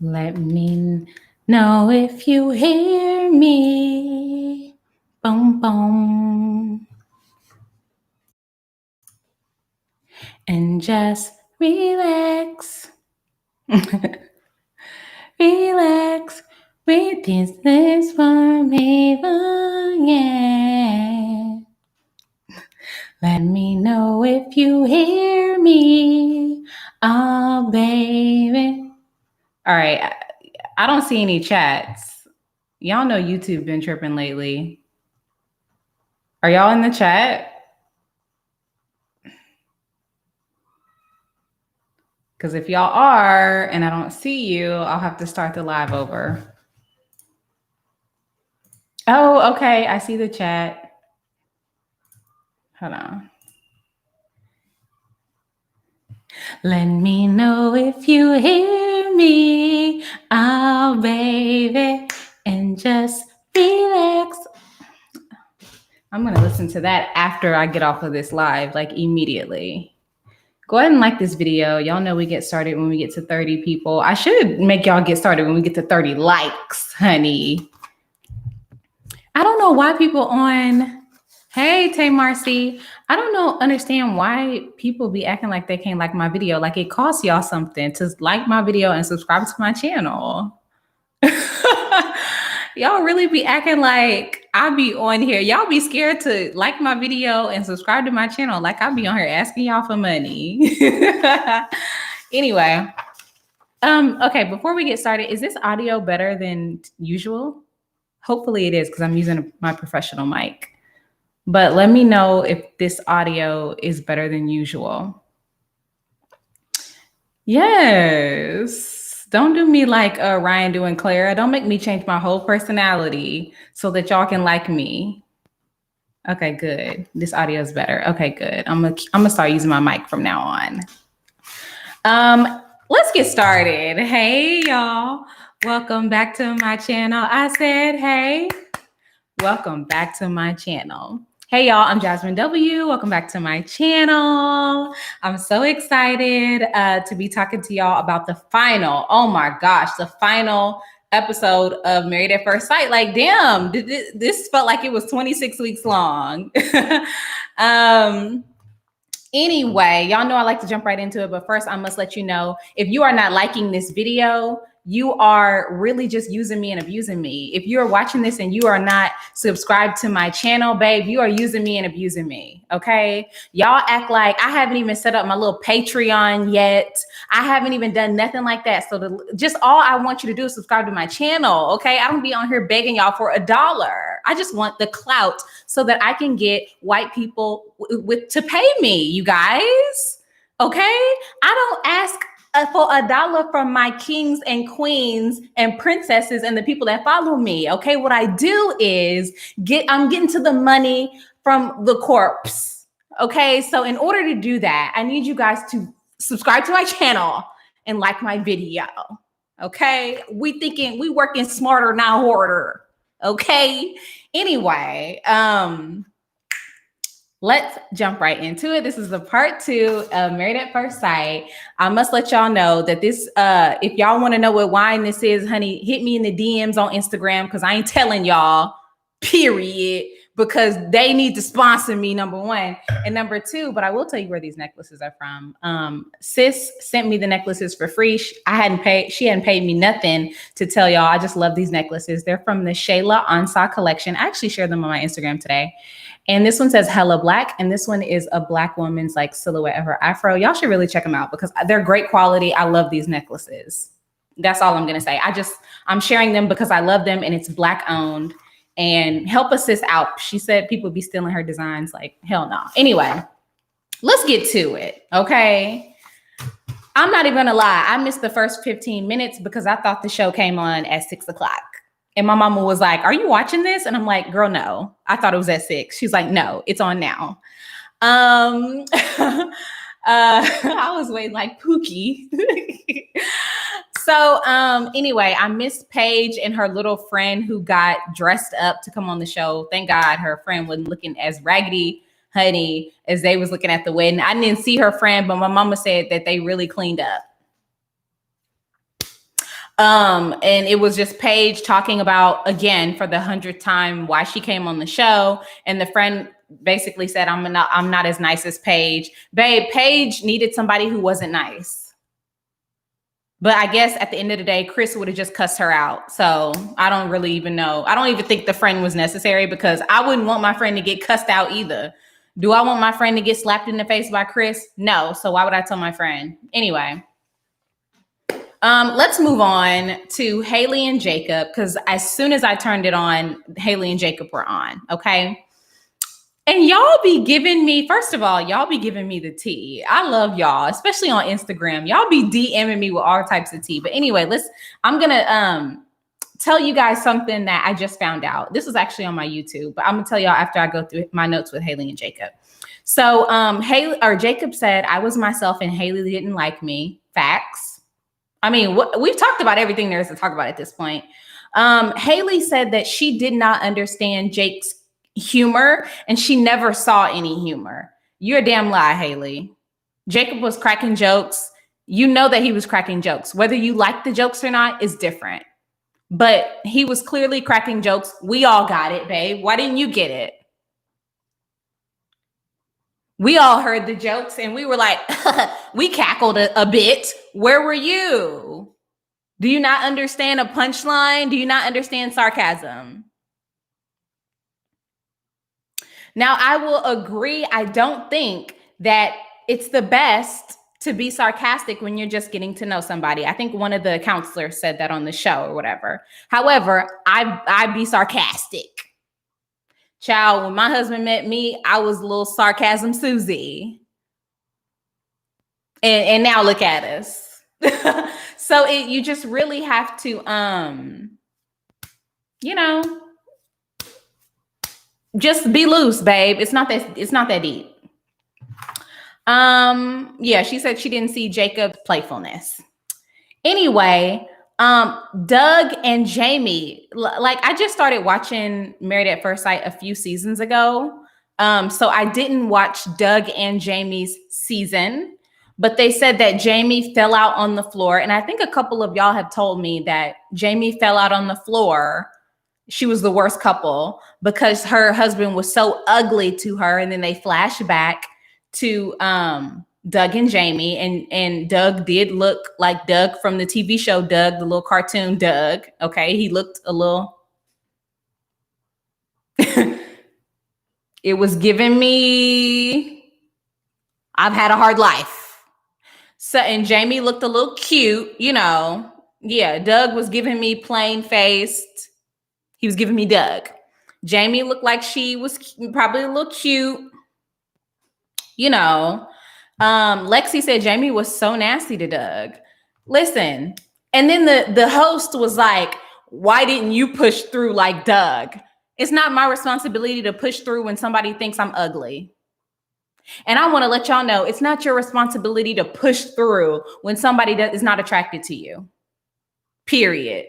Let me know if you hear me. Boom, boom. And just relax. Relax. Read this for me, yeah. Let me know if you hear me. Oh, baby. All right. I don't see any chats. Y'all know YouTube been tripping lately. Are y'all in the chat? Because if y'all are and I don't see you, I'll have to start the live over. Oh, okay. I see the chat. Hold on. Let me know if you hear me, oh baby, and just relax. I'm going to listen to that after I get off of this live, like immediately. Go ahead and like this video. Y'all know we get started when we get to 30 people. I should make y'all get started when we get to 30 likes, honey. I don't know why people on... Hey, Tay Marcy. I don't understand why people be acting like they can't like my video. Like it costs y'all something to like my video and subscribe to my channel. Y'all really be acting like I be on here. Y'all be scared to like my video and subscribe to my channel. Like I be on here asking y'all for money. Anyway, okay, before we get started, is this audio better than usual? Hopefully it is because I'm using my professional mic. But let me know if this audio is better than usual. Yes. Don't do me like Ryan doing Clara. Don't make me change my whole personality so that y'all can like me. Okay, good. This audio is better. Okay, good. I'm gonna start using my mic from now on. Let's get started. Hey, y'all. Welcome back to my channel. I said, hey. Welcome back to my channel. Hey y'all, I'm Jasmine W. Welcome back to my channel. I'm so excited to be talking to y'all about the final, oh my gosh, the final episode of Married at First Sight. Like, damn, this felt like it was 26 weeks long. Anyway, y'all know I like to jump right into it, but first I must let you know, if you are not liking this video, you are really just using me and abusing me. If you are watching this and you are not subscribed to my channel, babe, you are using me and abusing me, okay? Y'all act like I haven't even set up my little Patreon yet. I haven't even done nothing like that. So just all I want you to do is subscribe to my channel, okay? I don't be on here begging y'all for $1. I just want the clout so that I can get white people to pay me, you guys, okay? I don't ask for $1 from my kings and queens and princesses and the people that follow me. Okay, what I do is I'm getting to the money from the corpse. Okay, so in order to do that, I need you guys to subscribe to my channel and like my video. Okay, we working smarter, not harder. Okay, anyway, let's jump right into it. This is the part 2 of Married at First Sight. I must let y'all know that this, if y'all want to know what wine this is, honey, hit me in the DMs on Instagram because I ain't telling y'all, period, because they need to sponsor me, number 1. And number 2, but I will tell you where these necklaces are from. Sis sent me the necklaces for free. She hadn't paid me nothing to tell y'all. I just love these necklaces. They're from the Shayla Ansah collection. I actually shared them on my Instagram today. And this one says Hella Black. And this one is a Black woman's like silhouette of her afro. Y'all should really check them out because they're great quality. I love these necklaces. That's all I'm going to say. I'm sharing them because I love them and it's Black owned. And help us sis out. She said people be stealing her designs. Like, hell no. Anyway, let's get to it. Okay. I'm not even going to lie. I missed the first 15 minutes because I thought the show came on at 6 o'clock. And my mama was like, are you watching this? And I'm like, girl, no. I thought it was at 6. She's like, no, it's on now. I was waiting like Pookie. So anyway, I missed Paige and her little friend who got dressed up to come on the show. Thank God her friend wasn't looking as raggedy, honey, as they was looking at the wedding. I didn't see her friend, but my mama said that they really cleaned up. And it was just Paige talking about, again, for the 100th time, why she came on the show. And the friend basically said, I'm not as nice as Paige. Babe, Paige needed somebody who wasn't nice. But I guess at the end of the day, Chris would have just cussed her out. So I don't really even know. I don't even think the friend was necessary, because I wouldn't want my friend to get cussed out either. Do I want my friend to get slapped in the face by Chris? No. So why would I tell my friend? Anyway. Let's move on to Haley and Jacob, because as soon as I turned it on, Haley and Jacob were on. Okay. And y'all be giving me, first of all, y'all be giving me the tea. I love y'all, especially on Instagram. Y'all be DMing me with all types of tea. But anyway, I'm going to tell you guys something that I just found out. This was actually on my YouTube, but I'm going to tell y'all after I go through my notes with Haley and Jacob. So Jacob said, I was myself and Haley didn't like me. Facts. I mean, we've talked about everything there is to talk about at this point. Haley said that she did not understand Jake's humor and she never saw any humor. You're a damn lie, Haley. Jacob was cracking jokes. You know that he was cracking jokes. Whether you like the jokes or not is different. But he was clearly cracking jokes. We all got it, babe. Why didn't you get it? We all heard the jokes and we were like, we cackled a bit. Where were you? Do you not understand a punchline? Do you not understand sarcasm? Now, I will agree. I don't think that it's the best to be sarcastic when you're just getting to know somebody. I think one of the counselors said that on the show or whatever. However, I'd be sarcastic. Child, when my husband met me, I was a little sarcasm Susie. And now look at us. So you just really have to, just be loose, babe. It's not that deep. Yeah, she said she didn't see Jacob's playfulness. Anyway, Doug and Jamie, like I just started watching Married at First Sight a few seasons ago. So I didn't watch Doug and Jamie's season, but they said that Jamie fell out on the floor. And I think a couple of y'all have told me that Jamie fell out on the floor. She was the worst couple because her husband was so ugly to her. And then they flash back to, Doug and Jamie, and Doug did look like Doug from the TV show Doug, the little cartoon Doug. Okay, he looked a little. It was giving me, I've had a hard life. So, and Jamie looked a little cute, Yeah, Doug was giving me plain faced. He was giving me Doug. Jamie looked like she was probably a little cute, Lexi said Jamie was so nasty to Doug. Listen, and then the host was like, why didn't you push through like Doug? It's not my responsibility to push through when somebody thinks I'm ugly. And I want to let y'all know, it's not your responsibility to push through when somebody is not attracted to you. Period.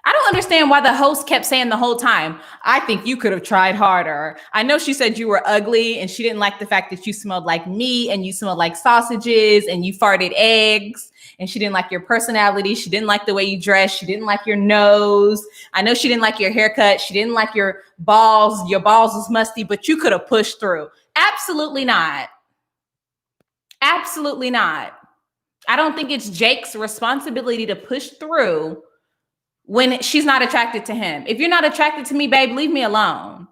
I don't understand why the host kept saying the whole time, I think you could have tried harder. I know she said you were ugly and she didn't like the fact that you smelled like meat and you smelled like sausages and you farted eggs, and she didn't like your personality. She didn't like the way you dress. She didn't like your nose. I know she didn't like your haircut. She didn't like your balls. Your balls was musty, but you could have pushed through. Absolutely not. Absolutely not. I don't think it's Jake's responsibility to push through when she's not attracted to him. If you're not attracted to me, babe, leave me alone.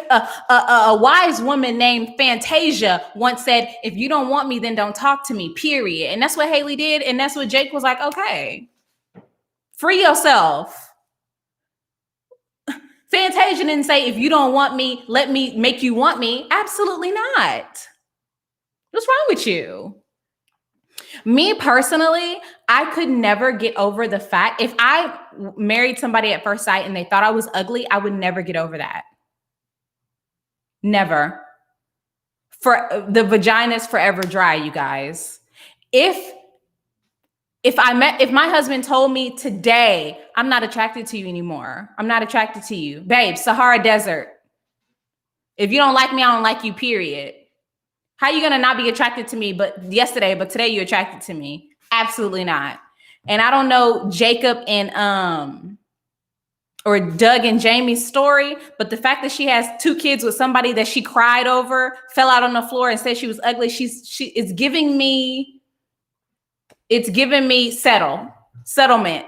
A wise woman named Fantasia once said, if you don't want me, then don't talk to me, period. And that's what Haley did. And that's what Jake was like, okay, free yourself. Fantasia didn't say, if you don't want me, let me make you want me. Absolutely not. What's wrong with you? Me personally, I could never get over the fact, if I married somebody at first sight and they thought I was ugly, I would never get over that. Never. For the vagina's forever dry, you guys. If my husband told me today, I'm not attracted to you anymore. I'm not attracted to you. Babe, Sahara Desert. If you don't like me, I don't like you, period. How are you going to not be attracted to me but today you're attracted to me? Absolutely not. And I don't know Jacob and or Doug and Jamie's story, but the fact that she has 2 kids with somebody that she cried over, fell out on the floor and said she was ugly, it's giving me settlement.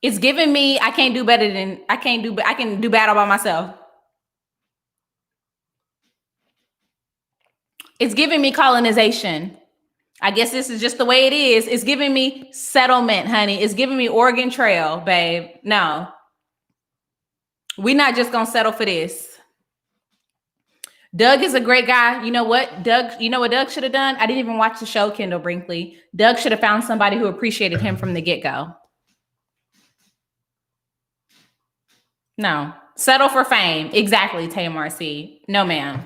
It's giving me I can do battle by myself. It's giving me colonization. I guess this is just the way it is. It's giving me settlement, honey. It's giving me Oregon Trail, babe. No. We're not just going to settle for this. Doug is a great guy. You know what Doug should have done? I didn't even watch the show, Kendall Brinkley. Doug should have found somebody who appreciated him from the get-go. No. Settle for fame. Exactly, Tamar C. No, ma'am.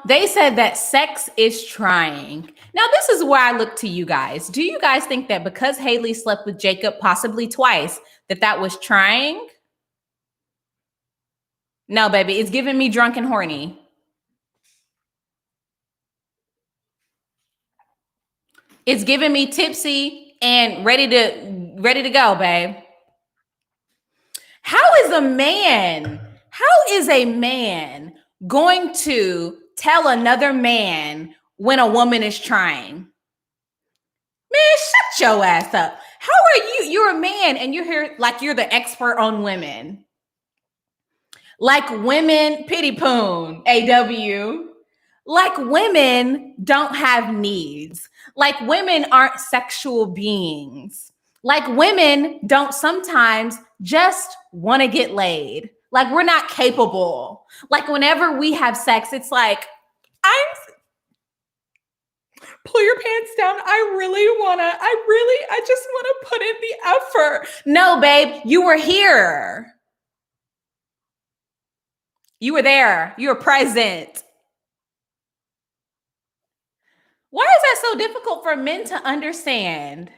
They said that sex is trying. Now, this is where I look to you guys. Do you guys think that because Haley slept with Jacob possibly twice, that was trying? No, baby, it's giving me drunk and horny. It's giving me tipsy and ready to go, babe. How is a man going to tell another man when a woman is trying? Man, shut your ass up. How are you? You're a man and you're here like you're the expert on women. Like women, pity poon, AW. Like women don't have needs. Like women aren't sexual beings. Like women don't sometimes just want to get laid. Like we're not capable. Like whenever we have sex, it's like, pull your pants down. I just want to put in the effort. No, babe, you were here. You were there. You were present. Why is that so difficult for men to understand?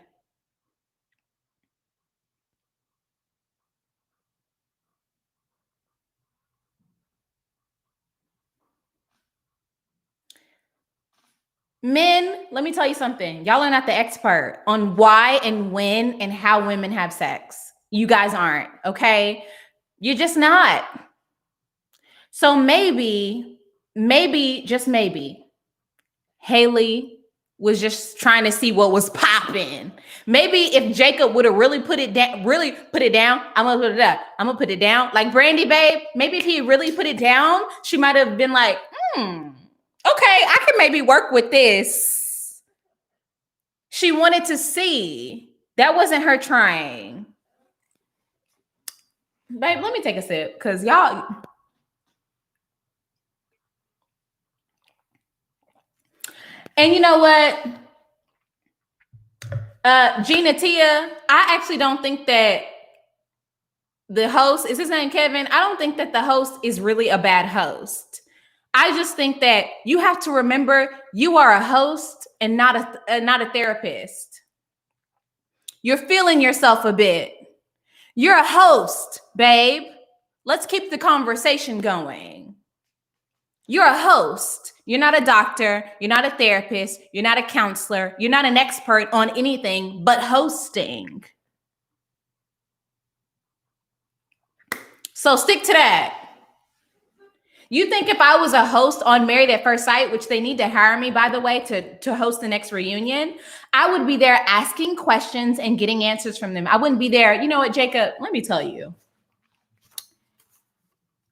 Men, let me tell you something. Y'all are not the expert on why and when and how women have sex. You guys aren't, okay? You're just not. So maybe, just maybe, Haley was just trying to see what was popping. Maybe if Jacob would have really put it down, I'm gonna put it up. I'm gonna put it down. Like Brandy, babe, maybe if he really put it down, she might have been like, okay, I can maybe work with this. She wanted to see. That wasn't her trying. Babe, let me take a sip because y'all. And you know what? Gina Tia, I actually don't think that the host, is his name Kevin? I don't think that the host is really a bad host. I just think that you have to remember you are a host and not a therapist. You're feeling yourself a bit. You're a host, babe. Let's keep the conversation going. You're a host. You're not a doctor. You're not a therapist. You're not a counselor. You're not an expert on anything but hosting. So stick to that. You think if I was a host on Married at First Sight, which they need to hire me, by the way, to host the next reunion, I would be there asking questions and getting answers from them. I wouldn't be there. You know what, Jacob? Let me tell you.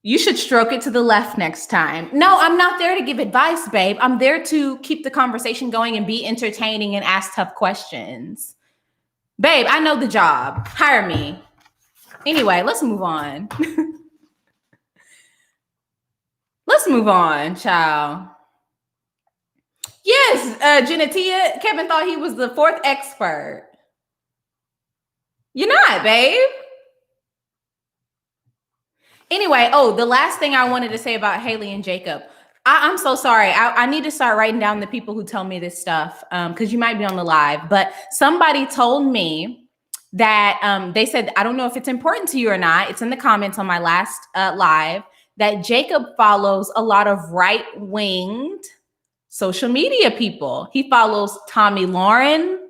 You should stroke it to the left next time. No, I'm not there to give advice, babe. I'm there to keep the conversation going and be entertaining and ask tough questions. Babe, I know the job. Hire me. Anyway, let's move on. Let's move on, child. Yes, Genetia, Kevin thought he was the 4th expert. You're not, babe. Anyway, the last thing I wanted to say about Haley and Jacob. I'm so sorry. I need to start writing down the people who tell me this stuff because you might be on the live. But somebody told me that they said, I don't know if it's important to you or not. It's in the comments on my last live. that Jacob follows a lot of right-winged social media people. He follows Tommy Lauren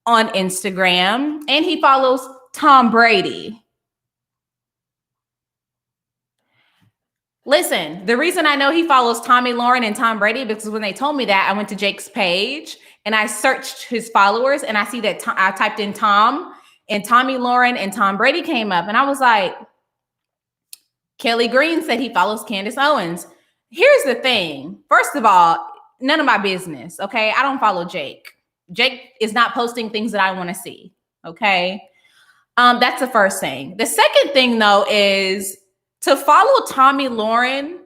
on Instagram, and he follows Tom Brady. Listen, the reason I know he follows Tommy Lauren and Tom Brady, because when they told me that, I went to Jake's page and I searched his followers, and I see that I typed in Tom, and Tommy Lauren and Tom Brady came up, and I was like, Kelly Green said he follows Candace Owens. Here's the thing. First of all, none of my business, okay? I don't follow Jake. Jake is not posting things that I want to see, okay? That's the first thing. The second thing, though, is to follow Tommy Lauren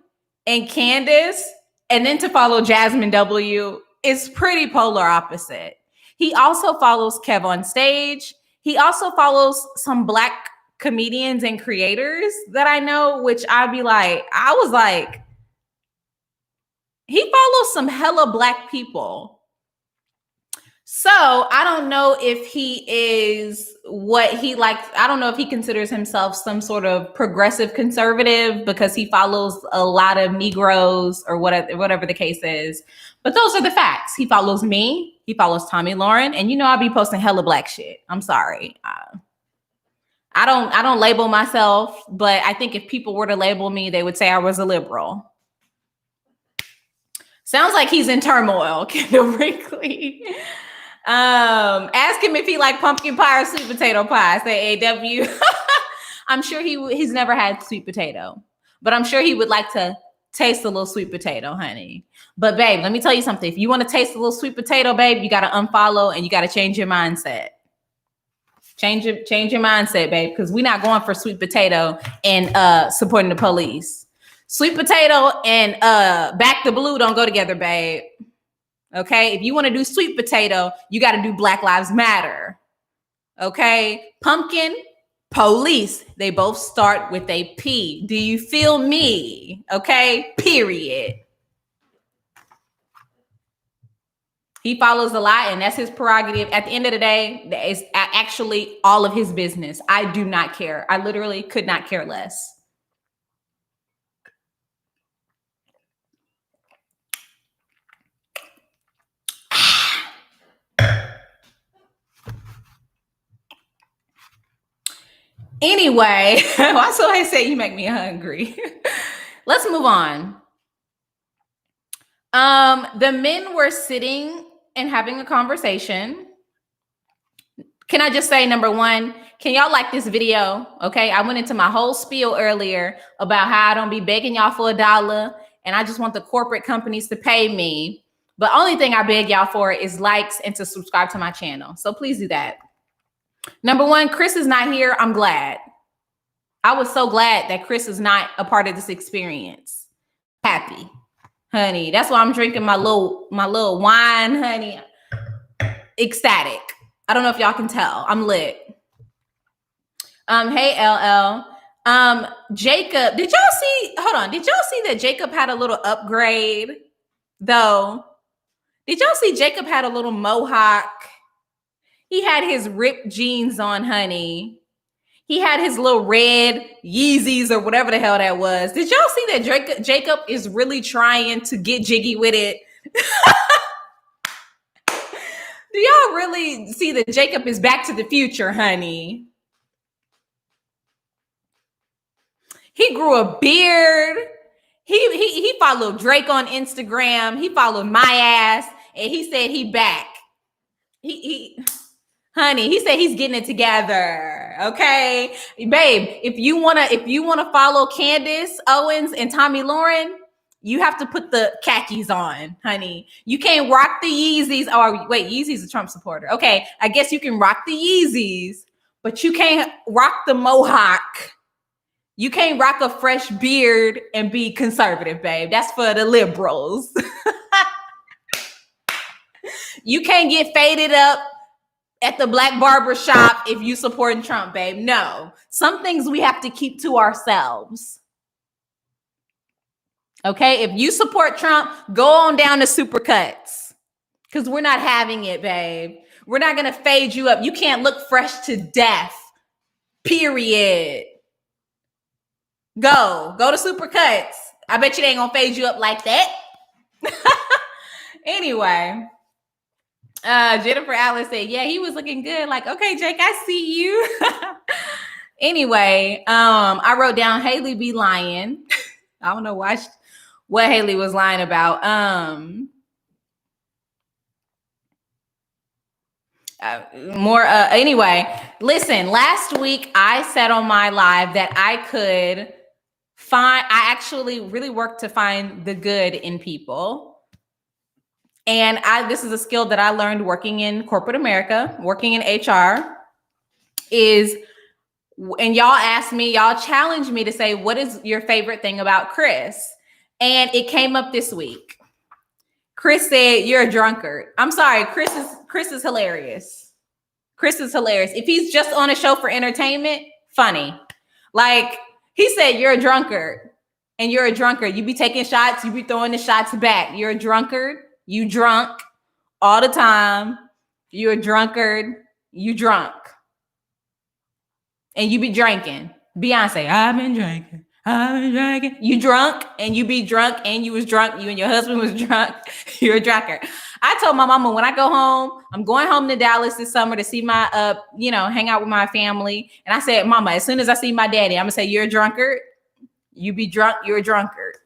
and Candace and then to follow Jasmine W. is pretty polar opposite. He also follows Kev on Stage. He also follows some Black comedians and creators that I know, which I was like, he follows some hella Black people. So I don't know if he is what he likes. I don't know if he considers himself some sort of progressive conservative because he follows a lot of Negroes or whatever the case is. But those are the facts. He follows me. He follows Tommy Lauren. And I'll be posting hella Black shit. I'm sorry. I don't label myself, but I think if people were to label me, they would say I was a liberal. Sounds like he's in turmoil, Kendall Brinkley. Ask him if he like pumpkin pie or sweet potato pie. Say AW. I'm sure he's never had sweet potato, but I'm sure he would like to taste a little sweet potato, honey. But babe, let me tell you something. If you want to taste a little sweet potato, babe, you got to unfollow and you got to change your mindset. Change your mindset, babe, because we're not going for sweet potato and supporting the police. Sweet potato and Back the Blue don't go together, babe. Okay, if you want to do sweet potato, you got to do Black Lives Matter. Okay, pumpkin, police, they both start with a P. Do you feel me? Okay, period. He follows a lot, and that's his prerogative. At the end of the day, that is actually all of his business. I do not care. I literally could not care less. Anyway, that's what I say. You make me hungry. Let's move on. The men were sitting and having a conversation. Can I just say, number one, can y'all like this video? Okay, I went into my whole spiel earlier about how I don't be begging y'all for $1 and I just want the corporate companies to pay me. But only thing I beg y'all for is likes and to subscribe to my channel. So please do that. Number one, Chris is not here. I'm glad. I was so glad that Chris is not a part of this experience. Happy, honey. That's why I'm drinking my little wine, honey. Ecstatic. I don't know if y'all can tell. I'm lit. Hey, LL. Jacob, did y'all see? Hold on. Did y'all see that Jacob had a little upgrade, though? Did y'all see Jacob had a little mohawk? He had his ripped jeans on, honey. He had his little red Yeezys or whatever the hell that was. Did y'all see that Jacob is really trying to get jiggy with it? Do y'all really see that Jacob is back to the future, honey? He grew a beard. He followed Drake on Instagram. He followed my ass, and he said he back. Honey, he said he's getting it together. Okay, babe. If you wanna follow Candace Owens and Tommy Lauren, you have to put the khakis on, honey. You can't rock the Yeezys. Oh, wait, Yeezy's a Trump supporter. Okay, I guess you can rock the Yeezys, but you can't rock the mohawk. You can't rock a fresh beard and be conservative, babe. That's for the liberals. You can't get faded up at the black barber shop if you support Trump, babe. No. Some things we have to keep to ourselves. Okay? If you support Trump, go on down to Supercuts. Because we're not having it, babe. We're not going to fade you up. You can't look fresh to death. Period. Go to Supercuts. I bet you they ain't gonna fade you up like that. Anyway, Jennifer Alice said, yeah, he was looking good. Like, okay, Jake, I see you. Anyway, I wrote down Haley be lying. I don't know what Haley was lying about. Anyway, listen, last week I said on my live that I actually really worked to find the good in people. And this is a skill that I learned working in corporate America, working in HR, and y'all challenged me to say, what is your favorite thing about Chris? And it came up this week. Chris said, you're a drunkard. I'm sorry, Chris is hilarious. Chris is hilarious. If he's just on a show for entertainment, funny. Like, he said, you're a drunkard. And you're a drunkard. You be taking shots, you be throwing the shots back. You're a drunkard. You drunk all the time. You're a drunkard. You drunk. And you be drinking. Beyonce, I've been drinking. You drunk and you be drunk and you was drunk. You and your husband was drunk. You're a drunkard. I told my mama when I go home, I'm going home to Dallas this summer to see my, hang out with my family. And I said, Mama, as soon as I see my daddy, I'm going to say, you're a drunkard. You be drunk. You're a drunkard.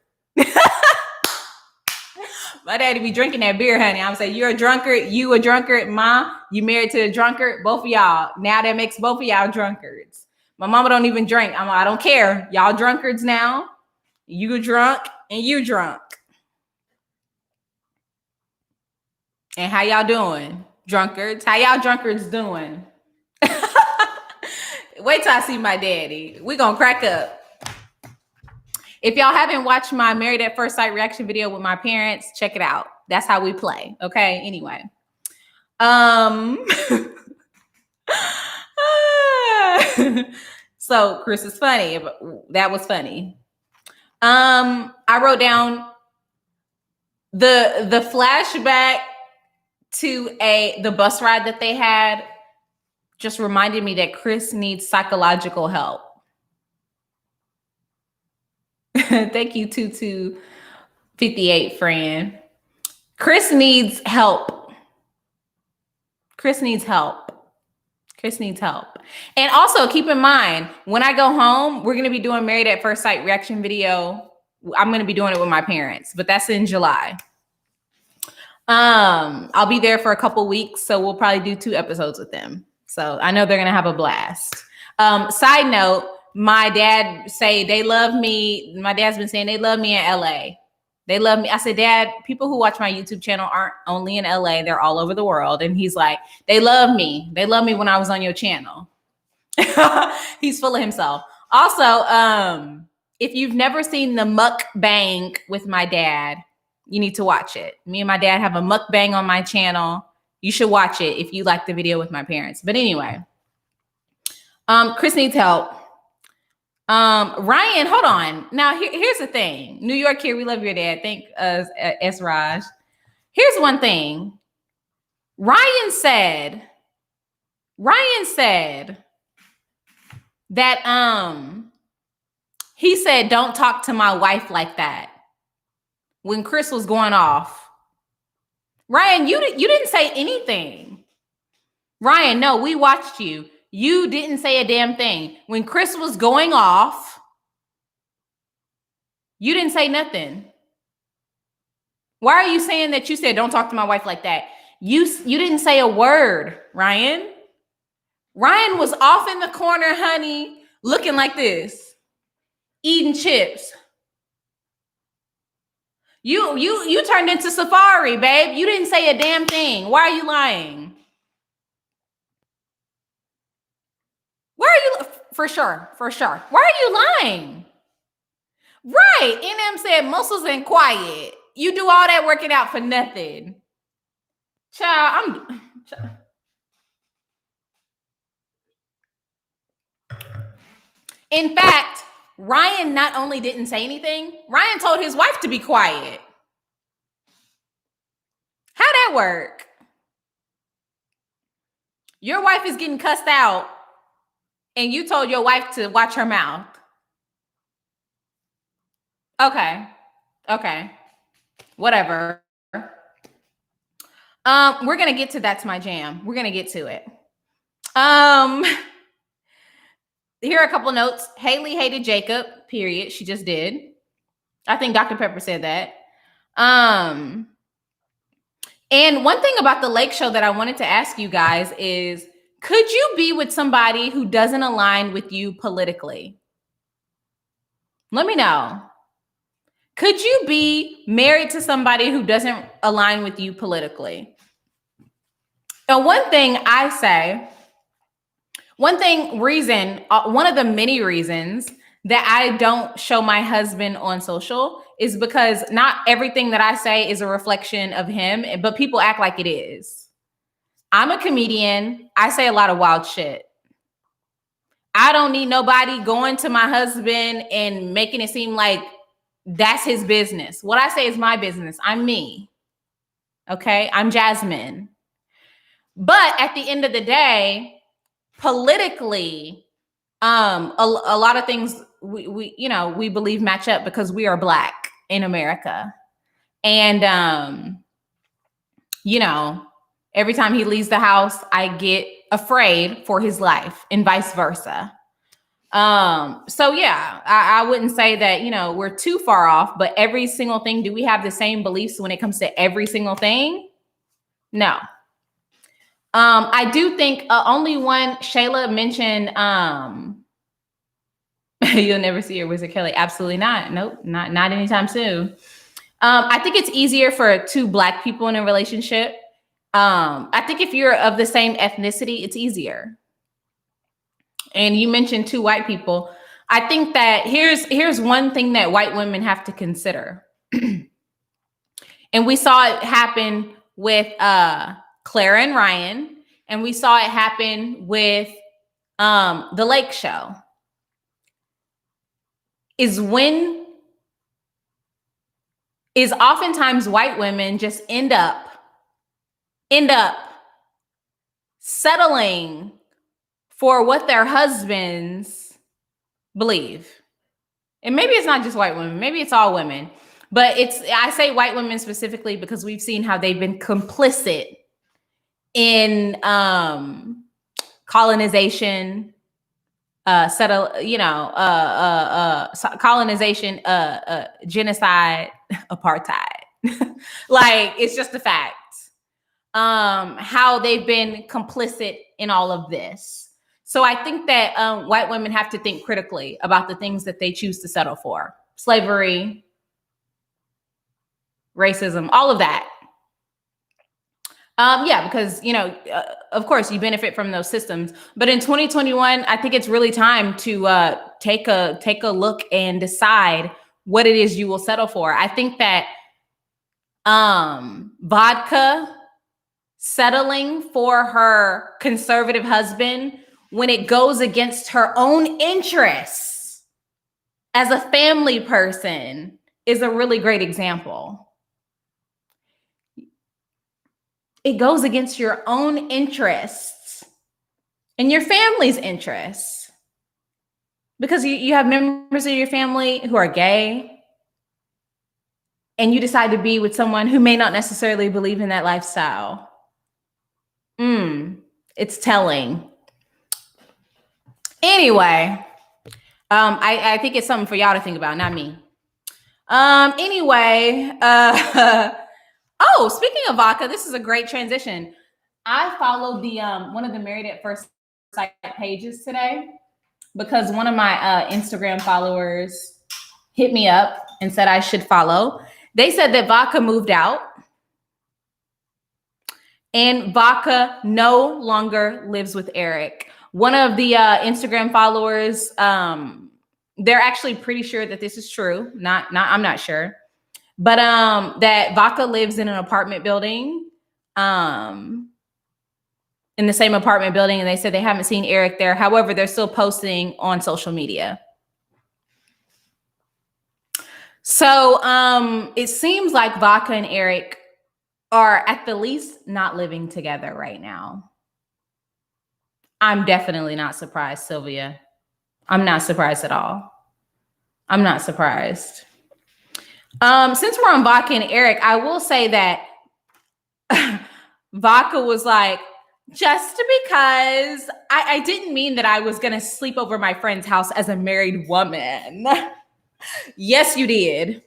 My daddy be drinking that beer, honey. I'm going to say, you're a drunkard. You a drunkard. Ma, you married to a drunkard. Both of y'all. Now that makes both of y'all drunkards. My mama don't even drink. I don't care. Y'all drunkards now. You drunk and you drunk. And how y'all doing, drunkards? How y'all drunkards doing? Wait till I see my daddy. We gonna crack up. If y'all haven't watched my Married at First Sight reaction video with my parents, check it out. That's how we play. Okay. Anyway. So Chris is funny. That was funny. I wrote down the flashback to the bus ride that they had just reminded me that Chris needs psychological help. Thank you, 2258 friend. Chris needs help. Chris needs help. And also keep in mind, when I go home, we're going to be doing Married at First Sight reaction video. I'm going to be doing it with my parents, but that's in July. I'll be there for a couple weeks, so we'll probably do 2 episodes with them. So I know they're going to have a blast. Side note, my dad say they love me. My dad's been saying they love me in LA. They love me. I said, Dad, people who watch my YouTube channel aren't only in LA. They're all over the world. And he's like, they love me. They love me when I was on your channel. He's full of himself. Also, if you've never seen the mukbang with my dad, you need to watch it. Me and my dad have a mukbang on my channel. You should watch it if you like the video with my parents. But anyway, Chris needs help. Ryan, hold on. Now, here's the thing. New York here, we love your dad. Thank us, S. Raj. Here's one thing. Ryan said that he said, don't talk to my wife like that when Chris was going off. Ryan, you didn't say anything. Ryan, no, we watched you. You didn't say a damn thing. When Chris was going off, you didn't say nothing. Why are you saying that you said, don't talk to my wife like that? You didn't say a word, Ryan. Ryan was off in the corner, honey, looking like this, eating chips. You turned into Safari, babe. You didn't say a damn thing. Why are you lying? Why are you, for sure. Why are you lying? Right. NM said muscles and quiet. You do all that working out for nothing. Child, In fact, Ryan not only didn't say anything, Ryan told his wife to be quiet. How'd that work? Your wife is getting cussed out, and you told your wife to watch her mouth. Okay. Okay. Whatever. We're gonna get to That's My Jam. We're gonna get to it. Here are a couple notes. Haley hated Jacob, period. She just did. I think Dr. Pepper said that. And one thing about the Lake Show that I wanted to ask you guys is, could you be with somebody who doesn't align with you politically? Let me know. Could you be married to somebody who doesn't align with you politically? And one of the many reasons that I don't show my husband on social is because not everything that I say is a reflection of him, but people act like it is. I'm a comedian. I say a lot of wild shit. I don't need nobody going to my husband and making it seem like that's his business. What I say is my business. I'm me. Okay? I'm Jasmine. But at the end of the day, politically, a lot of things we believe match up because we are Black in America. And every time he leaves the house, I get afraid for his life and vice versa. So yeah, I wouldn't say that, we're too far off, but every single thing, do we have the same beliefs when it comes to every single thing? No. I do think only one Shayla mentioned, you'll never see her Wizard Kelly. Absolutely not. Nope. Not anytime soon. I think it's easier for two Black people in a relationship. I think if you're of the same ethnicity, it's easier. And you mentioned two white people. I think that here's one thing that white women have to consider. And we saw it happen with Clara and Ryan, and we saw it happen with the Lake Show. Is oftentimes white women just end up settling for what their husbands believe. And maybe it's not just white women, maybe it's all women. But I say white women specifically because we've seen how they've been complicit in colonization, colonization, genocide, apartheid. Like, it's just a fact. How they've been complicit in all of this. So I think that white women have to think critically about the things that they choose to settle for. Slavery, racism, all of that. Because, of course, you benefit from those systems. But in 2021, I think it's really time to take a look and decide what it is you will settle for. I think that Vodka settling for her conservative husband when it goes against her own interests as a family person is a really great example. It goes against your own interests and your family's interests because you have members of your family who are gay and you decide to be with someone who may not necessarily believe in that lifestyle. It's telling. Anyway, I think it's something for y'all to think about, not me. Speaking of vodka, this is a great transition. I followed the one of the Married at First Sight pages today because one of my Instagram followers hit me up and said I should follow. They said that Vodka moved out and Vodka no longer lives with Eric. One of the Instagram followers, they're actually pretty sure that this is true. I'm not sure. But that Vodka lives in an apartment building, in the same apartment building, and they said they haven't seen Eric there. However, they're still posting on social media. So it seems like Vodka and Eric are at the least not living together right now. I'm definitely not surprised, Sylvia. I'm not surprised at all. I'm not surprised. Since we're on Vodka and Eric, I will say that Vodka was like, just because I didn't mean that I was going to sleep over my friend's house as a married woman. Yes, you did.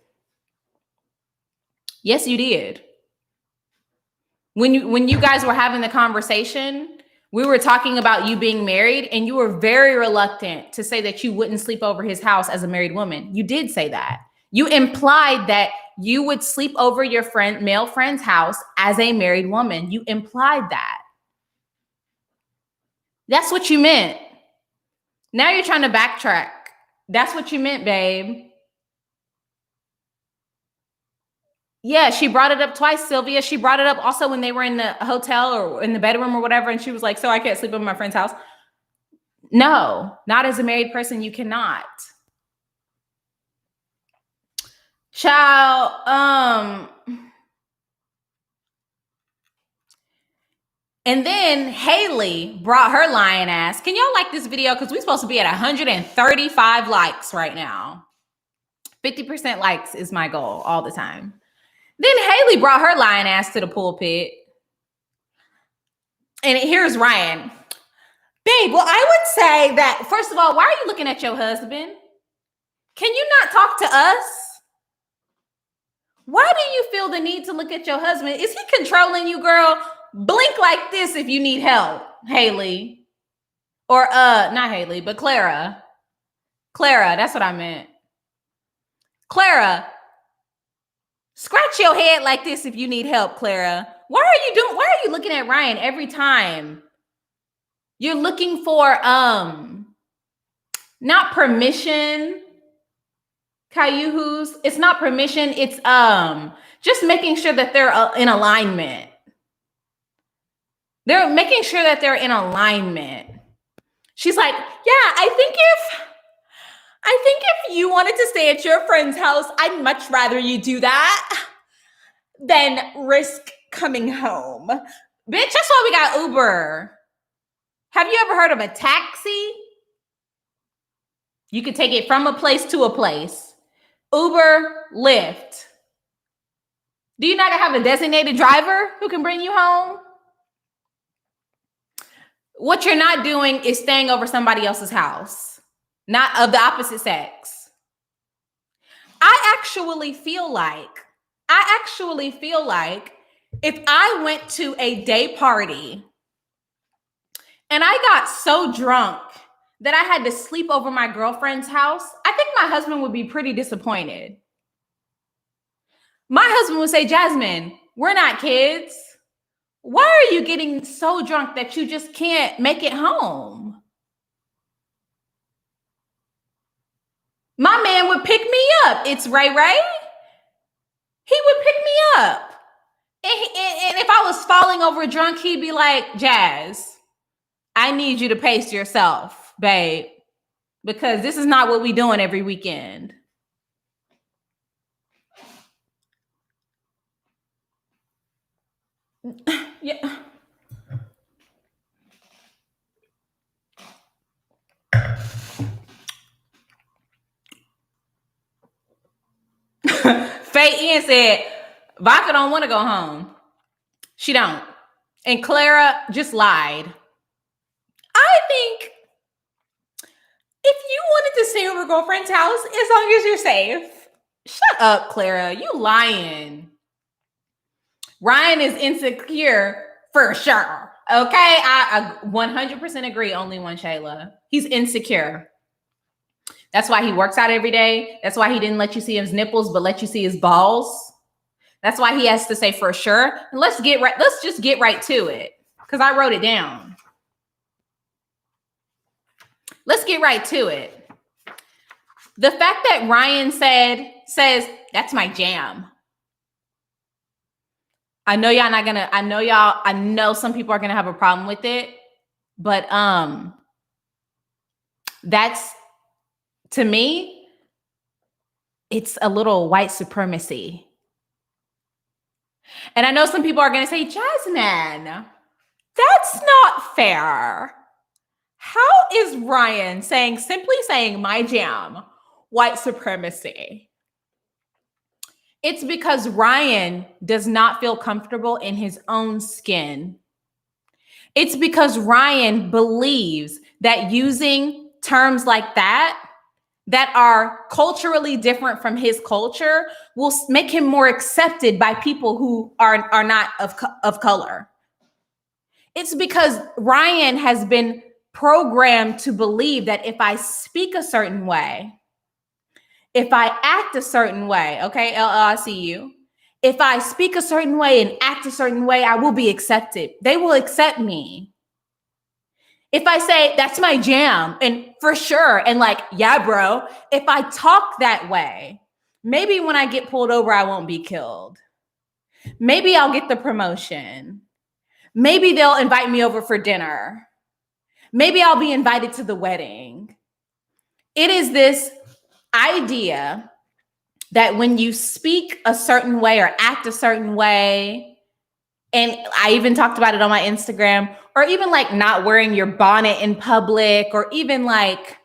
Yes, you did. When you guys were having the conversation, we were talking about you being married, and you were very reluctant to say that you wouldn't sleep over his house as a married woman. You did say that. You implied that you would sleep over your male friend's house as a married woman. You implied that. That's what you meant. Now you're trying to backtrack. That's what you meant, babe. Yeah, she brought it up twice, Sylvia. She brought it up also when they were in the hotel or in the bedroom or whatever, and she was like, so I can't sleep over my friend's house. No, not as a married person, you cannot. Child, and then Haley brought her lying ass. Can y'all like this video? Because we're supposed to be at 135 likes right now. 50% likes is my goal all the time. Then Haley brought her lying ass to the pulpit. And here's Ryan. Babe, well, I would say that, first of all, why are you looking at your husband? Can you not talk to us? Why do you feel the need to look at your husband? Is he controlling you, girl? Blink like this if you need help, Haley. Or, not Haley, but Clara. Clara, that's what I meant. Clara, scratch your head like this if you need help, Clara. Why are you looking at Ryan every time? You're looking for, not permission, Cayuhus. It's not permission. It's, just making sure that they're in alignment. They're making sure that they're in alignment. She's like, yeah, I think if you wanted to stay at your friend's house, I'd much rather you do that than risk coming home. Bitch, that's why we got Uber. Have you ever heard of a taxi? You could take it from a place to a place. Uber, Lyft. Do you not have a designated driver who can bring you home? What you're not doing is staying over somebody else's house, not of the opposite sex. I actually feel like if I went to a day party and I got so drunk that I had to sleep over my girlfriend's house, I think my husband would be pretty disappointed. My husband would say, Jasmine, we're not kids. Why are you getting so drunk that you just can't make it home? My man would pick me up. It's Ray. He would pick me up. And if I was falling over drunk, he'd be like, Jazz, I need you to pace yourself, babe, because this is not what we doing every weekend. Yeah. Faye Ian said, Vodka don't want to go home. She don't. And Clara just lied. I think if you wanted to stay over girlfriend's house, as long as you're safe. Shut up, Clara. You lying. Ryan is insecure for sure. Okay? I 100% agree. Only one Shayla. He's insecure. That's why he works out every day. That's why he didn't let you see his nipples, but let you see his balls. That's why he has to say for sure. And let's just get right to it. Because I wrote it down. Let's get right to it. The fact that Ryan says, that's my jam. I know y'all not gonna, I know some people are gonna have a problem with it, but that's, to me, it's a little white supremacy. And I know some people are gonna say, Jasmine, that's not fair. How is Ryan simply saying my jam, white supremacy? It's because Ryan does not feel comfortable in his own skin. It's because Ryan believes that using terms like that are culturally different from his culture will make him more accepted by people who are not of color. It's because Ryan has been programmed to believe that if I speak a certain way, if I act a certain way, okay, I see you. If I speak a certain way and act a certain way, I will be accepted. They will accept me. If I say that's my jam, and for sure, and like, yeah, bro, if I talk that way, maybe when I get pulled over, I won't be killed. Maybe I'll get the promotion. Maybe they'll invite me over for dinner. Maybe I'll be invited to the wedding. It is this idea that when you speak a certain way or act a certain way, and I even talked about it on my Instagram, or even like not wearing your bonnet in public, or even like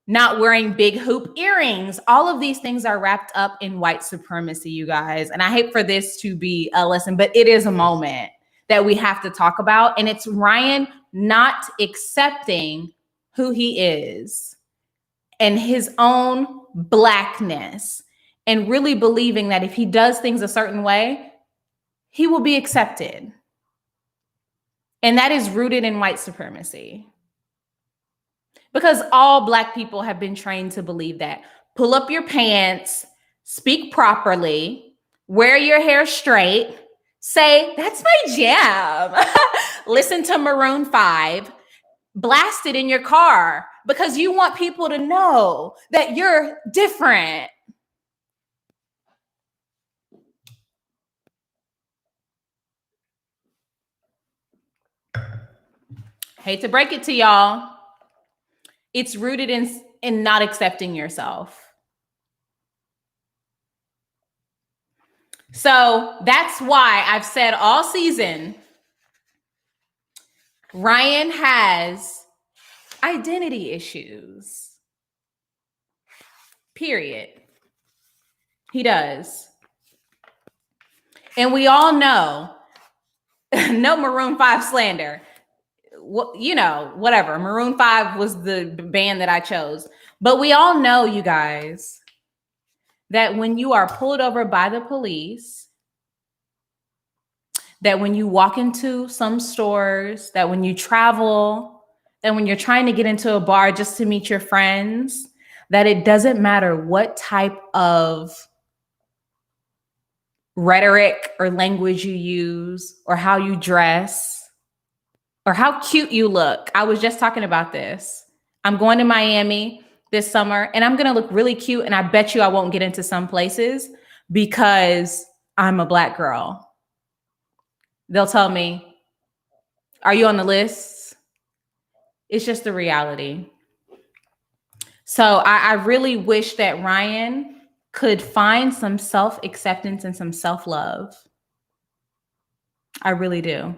not wearing big hoop earrings, all of these things are wrapped up in white supremacy, you guys. And I hate for this to be a lesson, but it is a moment that we have to talk about. And it's Ryan not accepting who he is and his own Blackness, and really believing that if he does things a certain way, he will be accepted. And that is rooted in white supremacy. Because all Black people have been trained to believe that. Pull up your pants, speak properly, wear your hair straight, say, that's my jam. Listen to Maroon 5, blast it in your car because you want people to know that you're different. Hate to break it to y'all. It's rooted in not accepting yourself. So that's why I've said all season, Ryan has identity issues. Period. He does. And we all know, no Maroon 5 slander. You know, whatever. Maroon 5 was the band that I chose. But we all know, you guys, that when you are pulled over by the police, that when you walk into some stores, that when you travel, that when you're trying to get into a bar just to meet your friends, that it doesn't matter what type of rhetoric or language you use, or how you dress, or how cute you look. I was just talking about this. I'm going to Miami this summer and I'm going to look really cute. And I bet you I won't get into some places because I'm a Black girl. They'll tell me, are you on the list? It's just the reality. So I really wish that Ryan could find some self-acceptance and some self-love. I really do.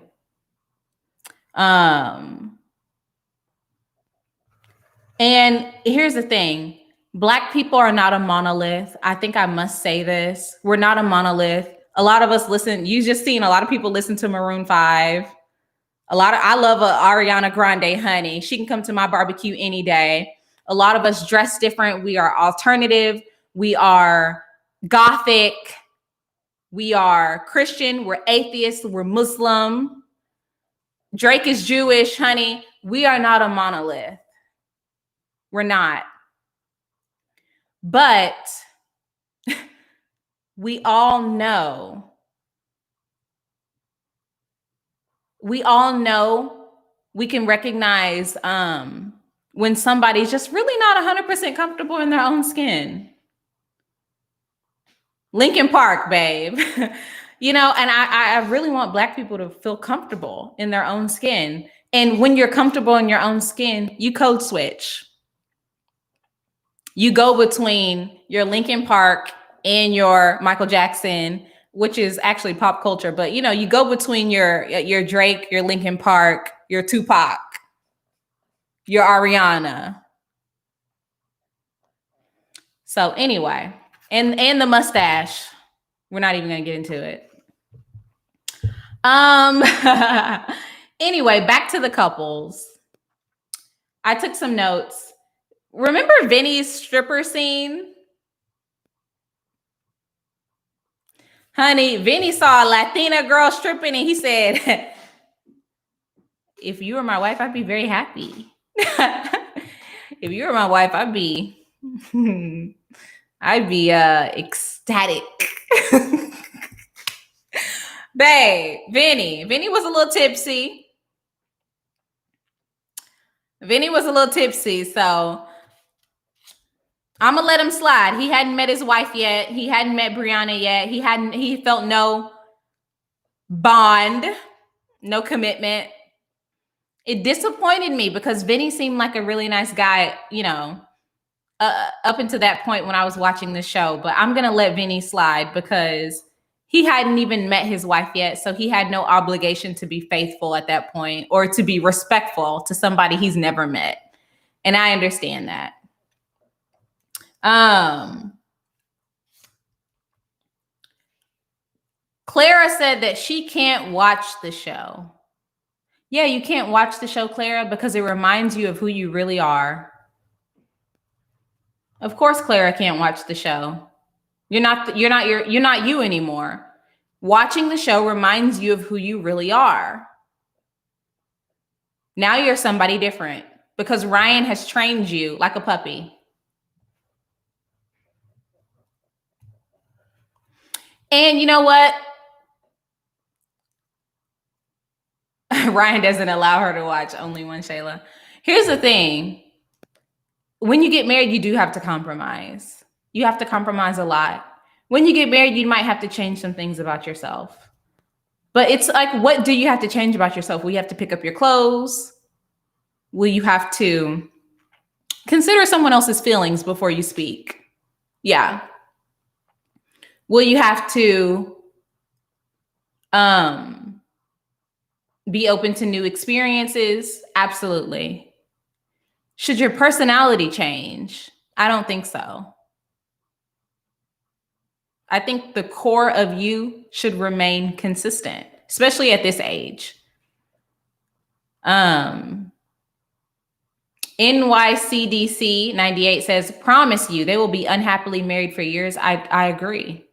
And here's the thing. Black people are not a monolith. I think I must say this. We're not a monolith. A lot of us listen. You just seen a lot of people listen to Maroon 5. I love Ariana Grande, honey. She can come to my barbecue any day. A lot of us dress different. We are alternative. We are Gothic. We are Christian. We're atheists. We're Muslim. Drake is Jewish, honey. We are not a monolith. We're not. But we all know we can recognize when somebody's just really not 100% comfortable in their own skin. Lincoln Park, babe. You know, and I really want Black people to feel comfortable in their own skin. And when you're comfortable in your own skin, you code switch. You go between your Lincoln Park and your Michael Jackson, which is actually pop culture, but you know, you go between your Drake, your Linkin Park, your Tupac, your Ariana. So anyway, and the mustache. We're not even going to get into it. Anyway, back to the couples. I took some notes. Remember Vinnie's stripper scene? Honey, Vinnie saw a Latina girl stripping and he said, if you were my wife, I'd be very happy. If you were my wife, I'd be ecstatic. Babe, Vinnie was a little tipsy. So I'm gonna let him slide. He hadn't met his wife yet. He hadn't met Brianna yet. He felt no bond, no commitment. It disappointed me because Vinnie seemed like a really nice guy, you know, up until that point when I was watching the show. But I'm gonna let Vinnie slide because he hadn't even met his wife yet. So he had no obligation to be faithful at that point or to be respectful to somebody he's never met. And I understand that. Clara said that she can't watch the show. Yeah, you can't watch the show, Clara, because it reminds you of who you really are. Of course, Clara can't watch the show. You're not you anymore. Watching the show reminds you of who you really are. Now you're somebody different because Ryan has trained you like a puppy. And you know what? Ryan doesn't allow her to watch Only One Shayla. Here's the thing. When you get married, you do have to compromise. You have to compromise a lot. When you get married, you might have to change some things about yourself. But it's like, what do you have to change about yourself? Will you have to pick up your clothes? Will you have to consider someone else's feelings before you speak? Yeah. Will you have to be open to new experiences? Absolutely. Should your personality change? I don't think so. I think the core of you should remain consistent, especially at this age. NYCDC 98 says, promise you they will be unhappily married for years. I agree.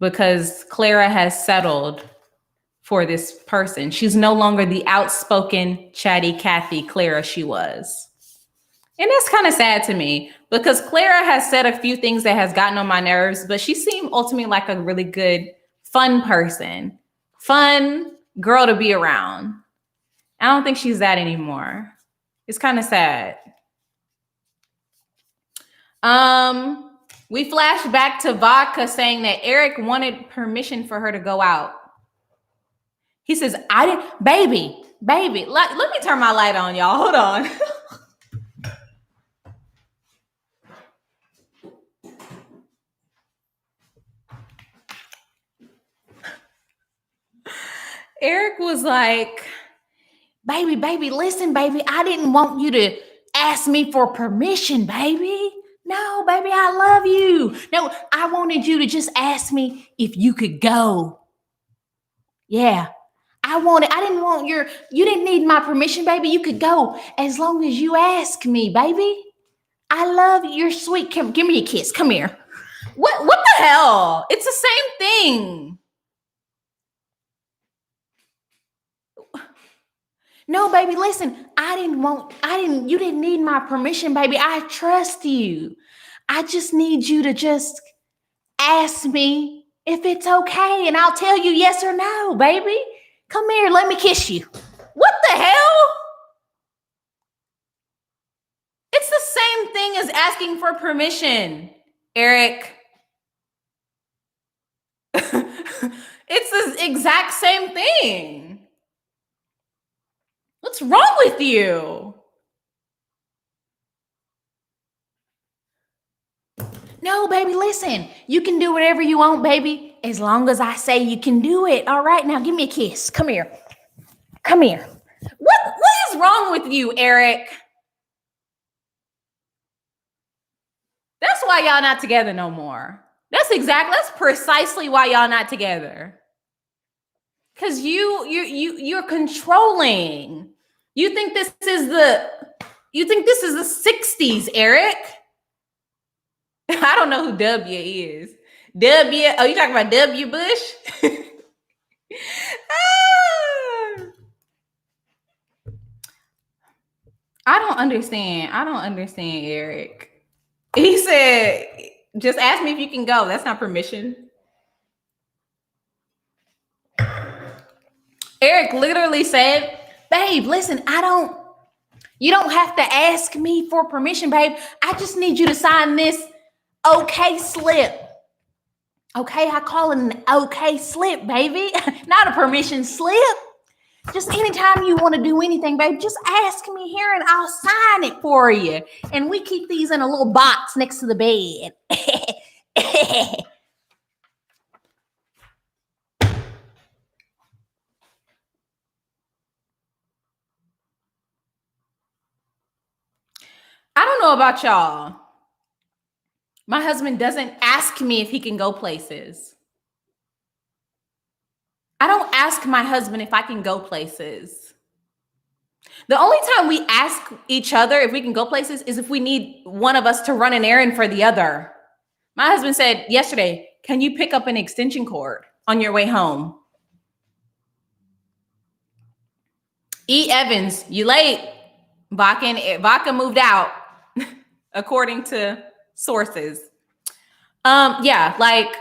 Because Clara has settled for this person. She's no longer the outspoken, chatty Kathy Clara she was. And that's kind of sad to me because Clara has said a few things that has gotten on my nerves, but she seemed ultimately like a really good, fun person. Fun girl to be around. I don't think she's that anymore. It's kind of sad. We flash back to Vodka saying that Eric wanted permission for her to go out. He says, I didn't, baby, let me turn my light on, y'all. Hold on. Eric was like, baby, listen, baby, I didn't want you to ask me for permission, baby. No, baby, I love you. No, I wanted you to just ask me if you could go. Yeah. You didn't need my permission, baby. You could go as long as you ask me, baby. I love you. You're sweet. Give me a kiss. Come here. What the hell? It's the same thing. No, baby, listen, you didn't need my permission, baby. I trust you. I just need you to just ask me if it's okay, and I'll tell you yes or no, baby. Come here, let me kiss you. What the hell? It's the same thing as asking for permission, Eric. It's the exact same thing. What's wrong with you? No, baby, listen. You can do whatever you want, baby, as long as I say you can do it. All right, now give me a kiss. Come here. What is wrong with you, Eric? That's why y'all not together no more. That's precisely why y'all not together. Cause you're controlling. You think this is the 60s, Eric. I don't know who W is. W, oh, you talking about W. Bush? I don't understand. Eric. He said, just ask me if you can go. That's not permission. Eric literally said, babe, listen, you don't have to ask me for permission, babe. I just need you to sign this okay slip. Okay, I call it an okay slip, baby. Not a permission slip. Just anytime you want to do anything, babe, just ask me here and I'll sign it for you. And we keep these in a little box next to the bed. I don't know about y'all. My husband doesn't ask me if he can go places. I don't ask my husband if I can go places. The only time we ask each other if we can go places is if we need one of us to run an errand for the other. My husband said yesterday, can you pick up an extension cord on your way home? E. Evans, you late. Vodka moved out, according to sources. Yeah, like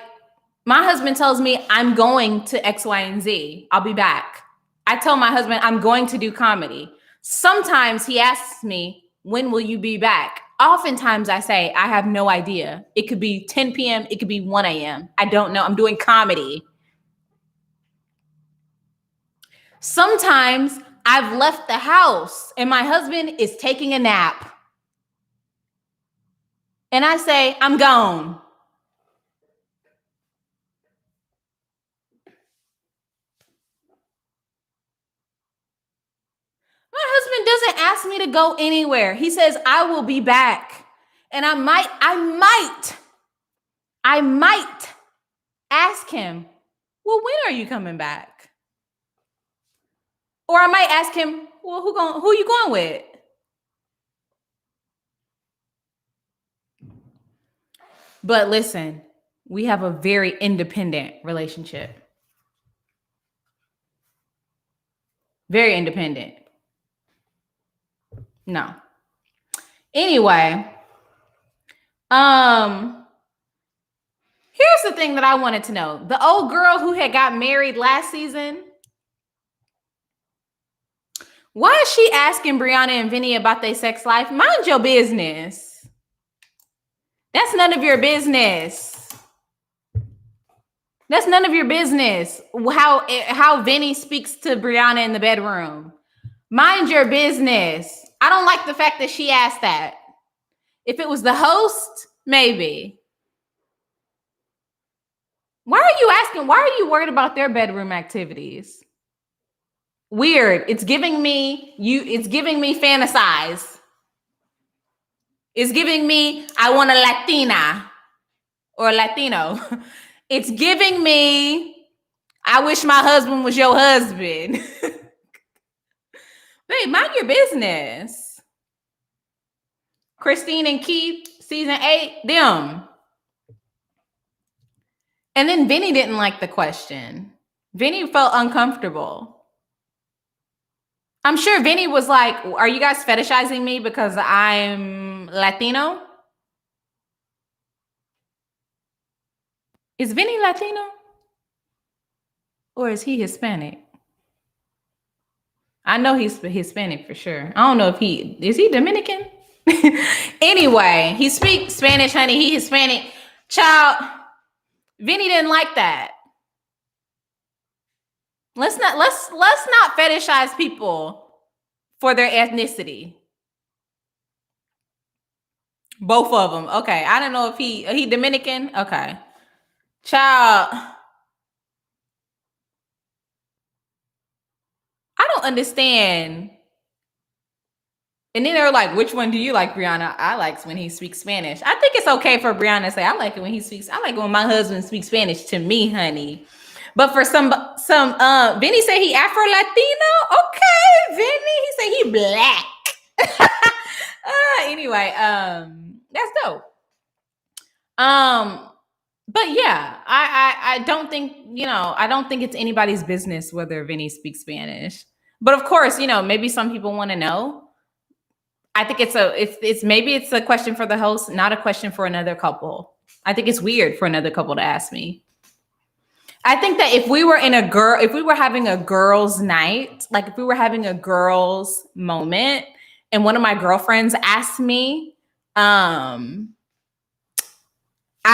my husband tells me I'm going to X, Y, and Z. I'll be back. I tell my husband I'm going to do comedy. Sometimes he asks me, when will you be back? Oftentimes I say, I have no idea. It could be 10 p.m. It could be 1 a.m. I don't know. I'm doing comedy. Sometimes I've left the house and my husband is taking a nap. And I say, I'm gone. My husband doesn't ask me to go anywhere. He says, I will be back. And I might ask him, well, when are you coming back? Or I might ask him, well, who you going with? But listen, we have a very independent relationship. Very independent. No. Anyway, here's the thing that I wanted to know. The old girl who had got married last season, why is she asking Brianna and Vinnie about their sex life? Mind your business. That's none of your business. That's none of your business. How Vinnie speaks to Brianna in the bedroom. Mind your business. I don't like the fact that she asked that. If it was the host, maybe. Why are you asking? Why are you worried about their bedroom activities? Weird. It's giving me fantasize. It's giving me, I want a Latina or a Latino. It's giving me, I wish my husband was your husband. Babe, mind your business. Christine and Keith, season 8, them. And then Vinnie didn't like the question. Vinnie felt uncomfortable. I'm sure Vinnie was like, are you guys fetishizing me because I'm Latino? Is Vinnie Latino? Or is he Hispanic? I know he's Hispanic for sure. I don't know if is he Dominican? Anyway, he speaks Spanish, honey. He Hispanic. Child, Vinnie didn't like that. Let's not fetishize people for their ethnicity. Both of them. Okay. I don't know if he Dominican. Okay. Child, I don't understand And then they're like, which one do you like, Brianna? I like when he speaks Spanish. I think it's okay for Brianna to say, I like it when he speaks. I like it when my husband speaks Spanish to me, honey. But for some, Vinnie said he Afro-Latino. Okay, Vinnie. He said he black. Anyway, that's dope. But yeah, I don't think, I don't think it's anybody's business whether Vinnie speaks Spanish. But of course, maybe some people want to know. I think it's maybe it's a question for the host, not a question for another couple. I think it's weird for another couple to ask me. I think that if we were having a girls' night, like if we were having a girls' moment, and one of my girlfriends asked me, we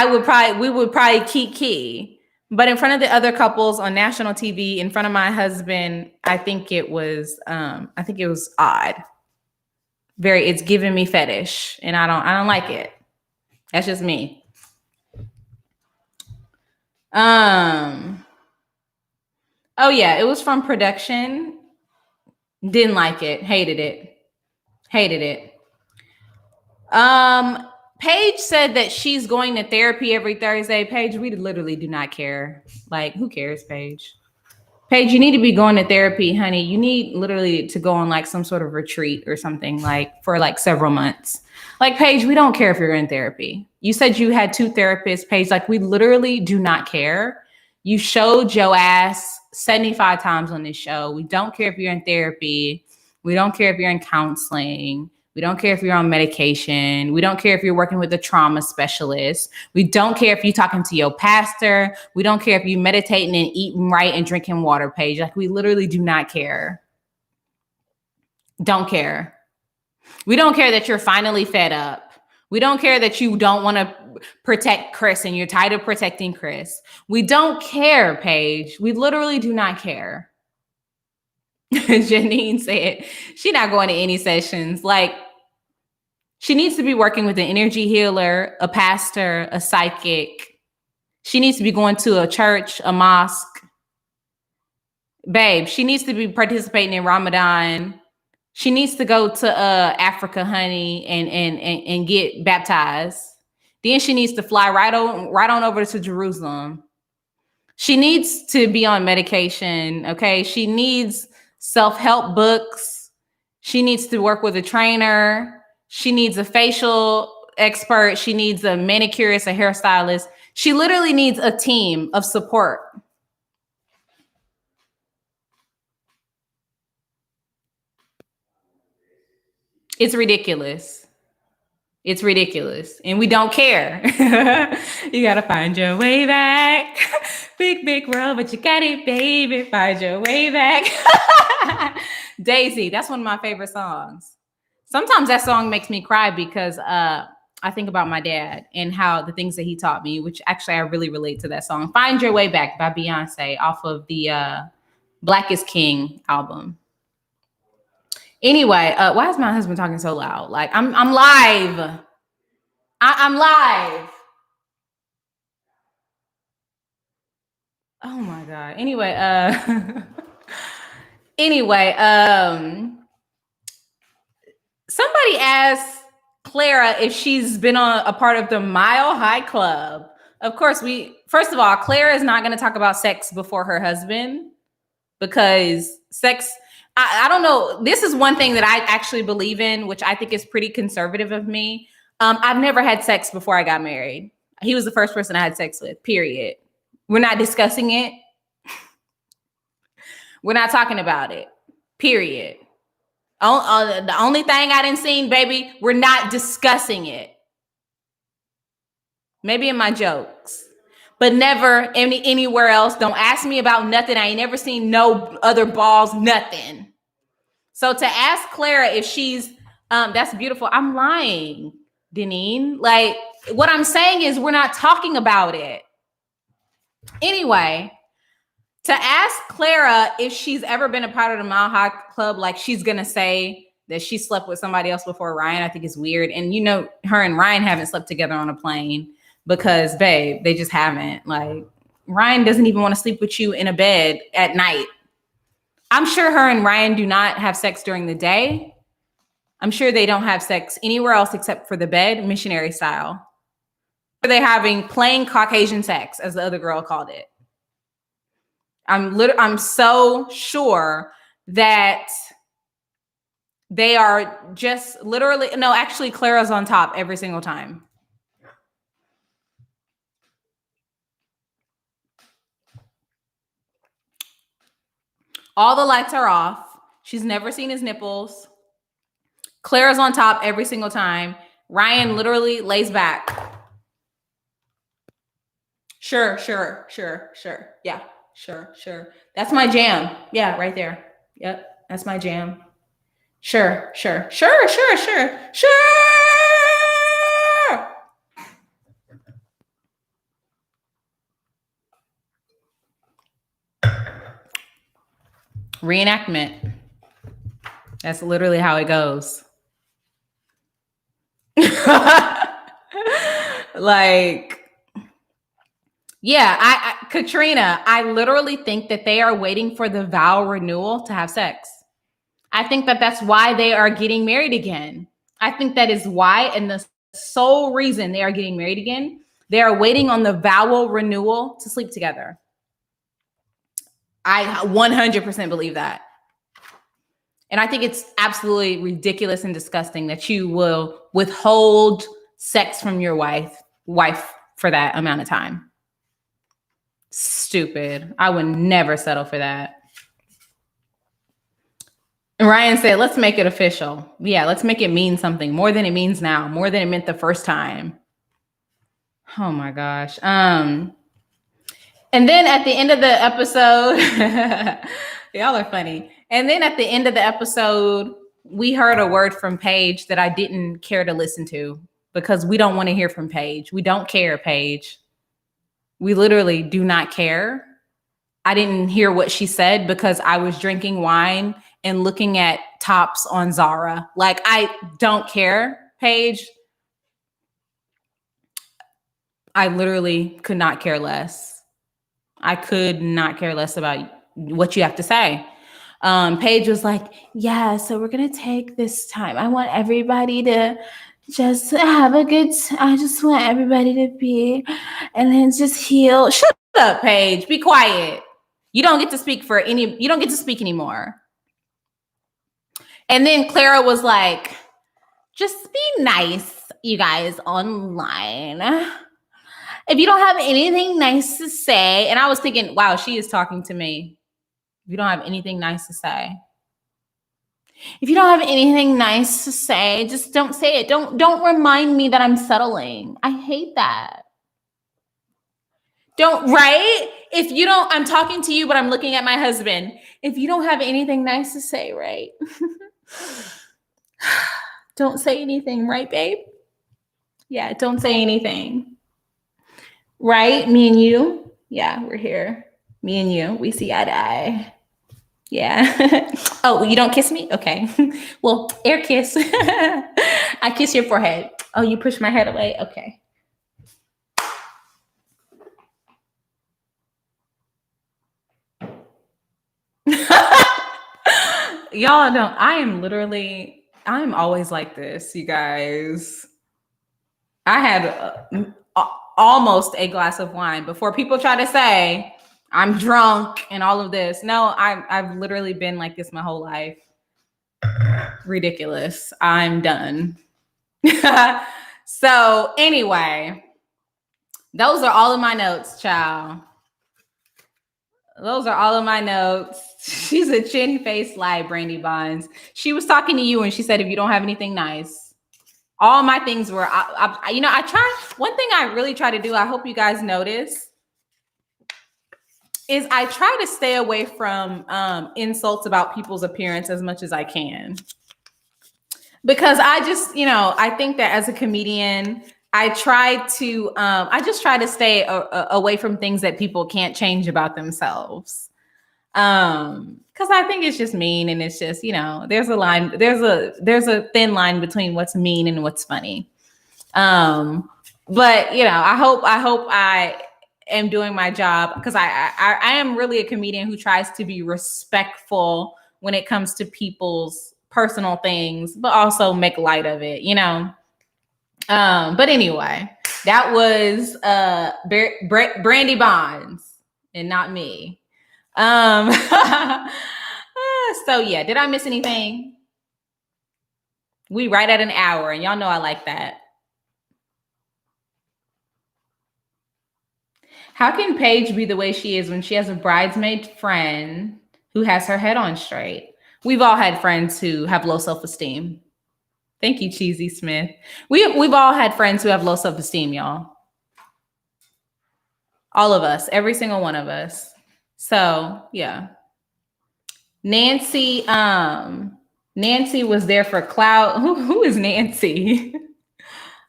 would probably kiki. But in front of the other couples on national TV, in front of my husband, I think it was odd. It's giving me fetish, and I don't like it. That's just me. Oh yeah, it was from production. Didn't like it. Hated it. Paige said that she's going to therapy every Thursday. Paige, we literally do not care. Like, who cares, Paige? Paige, you need to be going to therapy, honey. You need literally to go on like some sort of retreat or something, like for like several months. Like, Paige, we don't care if you're in therapy. You said you had 2 therapists, Paige. Like, we literally do not care. You showed your ass 75 times on this show. We don't care if you're in therapy. We don't care if you're in counseling. We don't care if you're on medication. We don't care if you're working with a trauma specialist. We don't care if you're talking to your pastor. We don't care if you're meditating and eating right and drinking water, Paige. Like, we literally do not care. Don't care. We don't care that you're finally fed up. We don't care that you don't want to protect Chris and you're tired of protecting Chris. We don't care, Paige. We literally do not care. Janine said she's not going to any sessions. Like, she needs to be working with an energy healer, a pastor, a psychic. She needs to be going to a church, a mosque. Babe, she needs to be participating in Ramadan. She needs to go to Africa, honey, and get baptized. Then she needs to fly right on over to Jerusalem. She needs to be on medication, okay? She needs self-help books. She needs to work with a trainer. She needs a facial expert. She needs a manicurist, a hairstylist. She literally needs a team of support. It's ridiculous. It's ridiculous. And we don't care. You got to find your way back. Big, big world, but you got it, baby. Find your way back. Daisy, that's one of my favorite songs. Sometimes that song makes me cry because I think about my dad and how the things that he taught me, which actually I really relate to that song. Find Your Way Back by Beyonce off of the Black is King album. Anyway, why is my husband talking so loud? Like, I'm live. I'm live. Oh my God. Anyway, somebody asked Clara if she's been on a part of the Mile High Club. Of course, first of all, Clara is not going to talk about sex before her husband because sex, I don't know. This is one thing that I actually believe in, which I think is pretty conservative of me. I've never had sex before I got married. He was the first person I had sex with, period. We're not discussing it. We're not talking about it, period. The only thing I didn't see, baby, we're not discussing it. Maybe in my jokes, but never anywhere else. Don't ask me about nothing. I ain't never seen no other balls, nothing. So to ask Clara if she's, that's beautiful. I'm lying, Deneen. Like, what I'm saying is we're not talking about it. Anyway, to ask Clara if she's ever been a part of the Mile High Club, like she's going to say that she slept with somebody else before Ryan, I think is weird. And her and Ryan haven't slept together on a plane because, babe, they just haven't. Like, Ryan doesn't even want to sleep with you in a bed at night. I'm sure her and Ryan do not have sex during the day. I'm sure they don't have sex anywhere else except for the bed, missionary style. They're having plain Caucasian sex, as the other girl called it. I'm so sure that they are just literally, no, actually Clara's on top every single time. All the lights are off. She's never seen his nipples. Clara's on top every single time. Ryan literally lays back. Sure. Yeah, sure. That's my jam. Yeah, right there. Yep, that's my jam. Sure. Reenactment. That's literally how it goes. Like, yeah, Katrina, I literally think that they are waiting for the vow renewal to have sex. I think that that's why they are getting married again. I think that is why, and the sole reason they are getting married again, they are waiting on the vow renewal to sleep together. I 100% believe that. And I think it's absolutely ridiculous and disgusting that you will withhold sex from your wife for that amount of time. Stupid. I would never settle for that. And Ryan said, let's make it official. Yeah, let's make it mean something more than it means now, more than it meant the first time. Oh my gosh. And then at the end of the episode, y'all are funny. And then at the end of the episode, we heard a word from Paige that I didn't care to listen to because we don't want to hear from Paige. We don't care, Paige. We literally do not care. I didn't hear what she said because I was drinking wine and looking at tops on Zara. Like, I don't care, Paige. I literally could not care less. I could not care less about what you have to say. Paige was like, yeah, so we're going to take this time. I want everybody to just have a good I just want everybody to be, and then just heal. Shut up, Paige. Be quiet. You don't get to speak anymore. And then Clara was like, just be nice, you guys, online. If you don't have anything nice to say, and I was thinking, wow, she is talking to me. If you don't have anything nice to say. If you don't have anything nice to say, just don't say it. Don't remind me that I'm settling. I hate that. Right? If you don't, I'm talking to you, but I'm looking at my husband. If you don't have anything nice to say, right? Don't say anything, right, babe? Yeah, don't say anything. Right? Me and you? Yeah, we're here. Me and you, we see eye to eye. Yeah. Oh, you don't kiss me? Okay. Well, air kiss. I kiss your forehead. Oh, you push my head away? Okay. Y'all don't. I'm always like this, you guys. I had almost a glass of wine before people try to say I'm drunk and all of this. No, I've literally been like this my whole life. Ridiculous. I'm done. So anyway, those are all of my notes, child. Those are all of my notes. She's a chin-faced lie, Brandy Bonds. She was talking to you and she said, if you don't have anything nice, all my things were, I try, one thing I really try to do, I hope you guys notice, is I try to stay away from insults about people's appearance as much as I can. Because I just, I think that as a comedian, I just try to stay away from things that people can't change about themselves. Because I think it's just mean, and it's just, there's a thin line between what's mean and what's funny. But I hope I am doing my job, because I am really a comedian who tries to be respectful when it comes to people's personal things, but also make light of it, you know? But anyway, that was Brandy Bonds and not me. So yeah, did I miss anything? We right at an hour, and y'all know I like that. How can Paige be the way she is when she has a bridesmaid friend who has her head on straight? We've all had friends who have low self-esteem. Thank you, Cheesy Smith. We've all had friends who have low self-esteem, y'all. All of us, every single one of us. So yeah. Nancy was there for clout. Who is Nancy?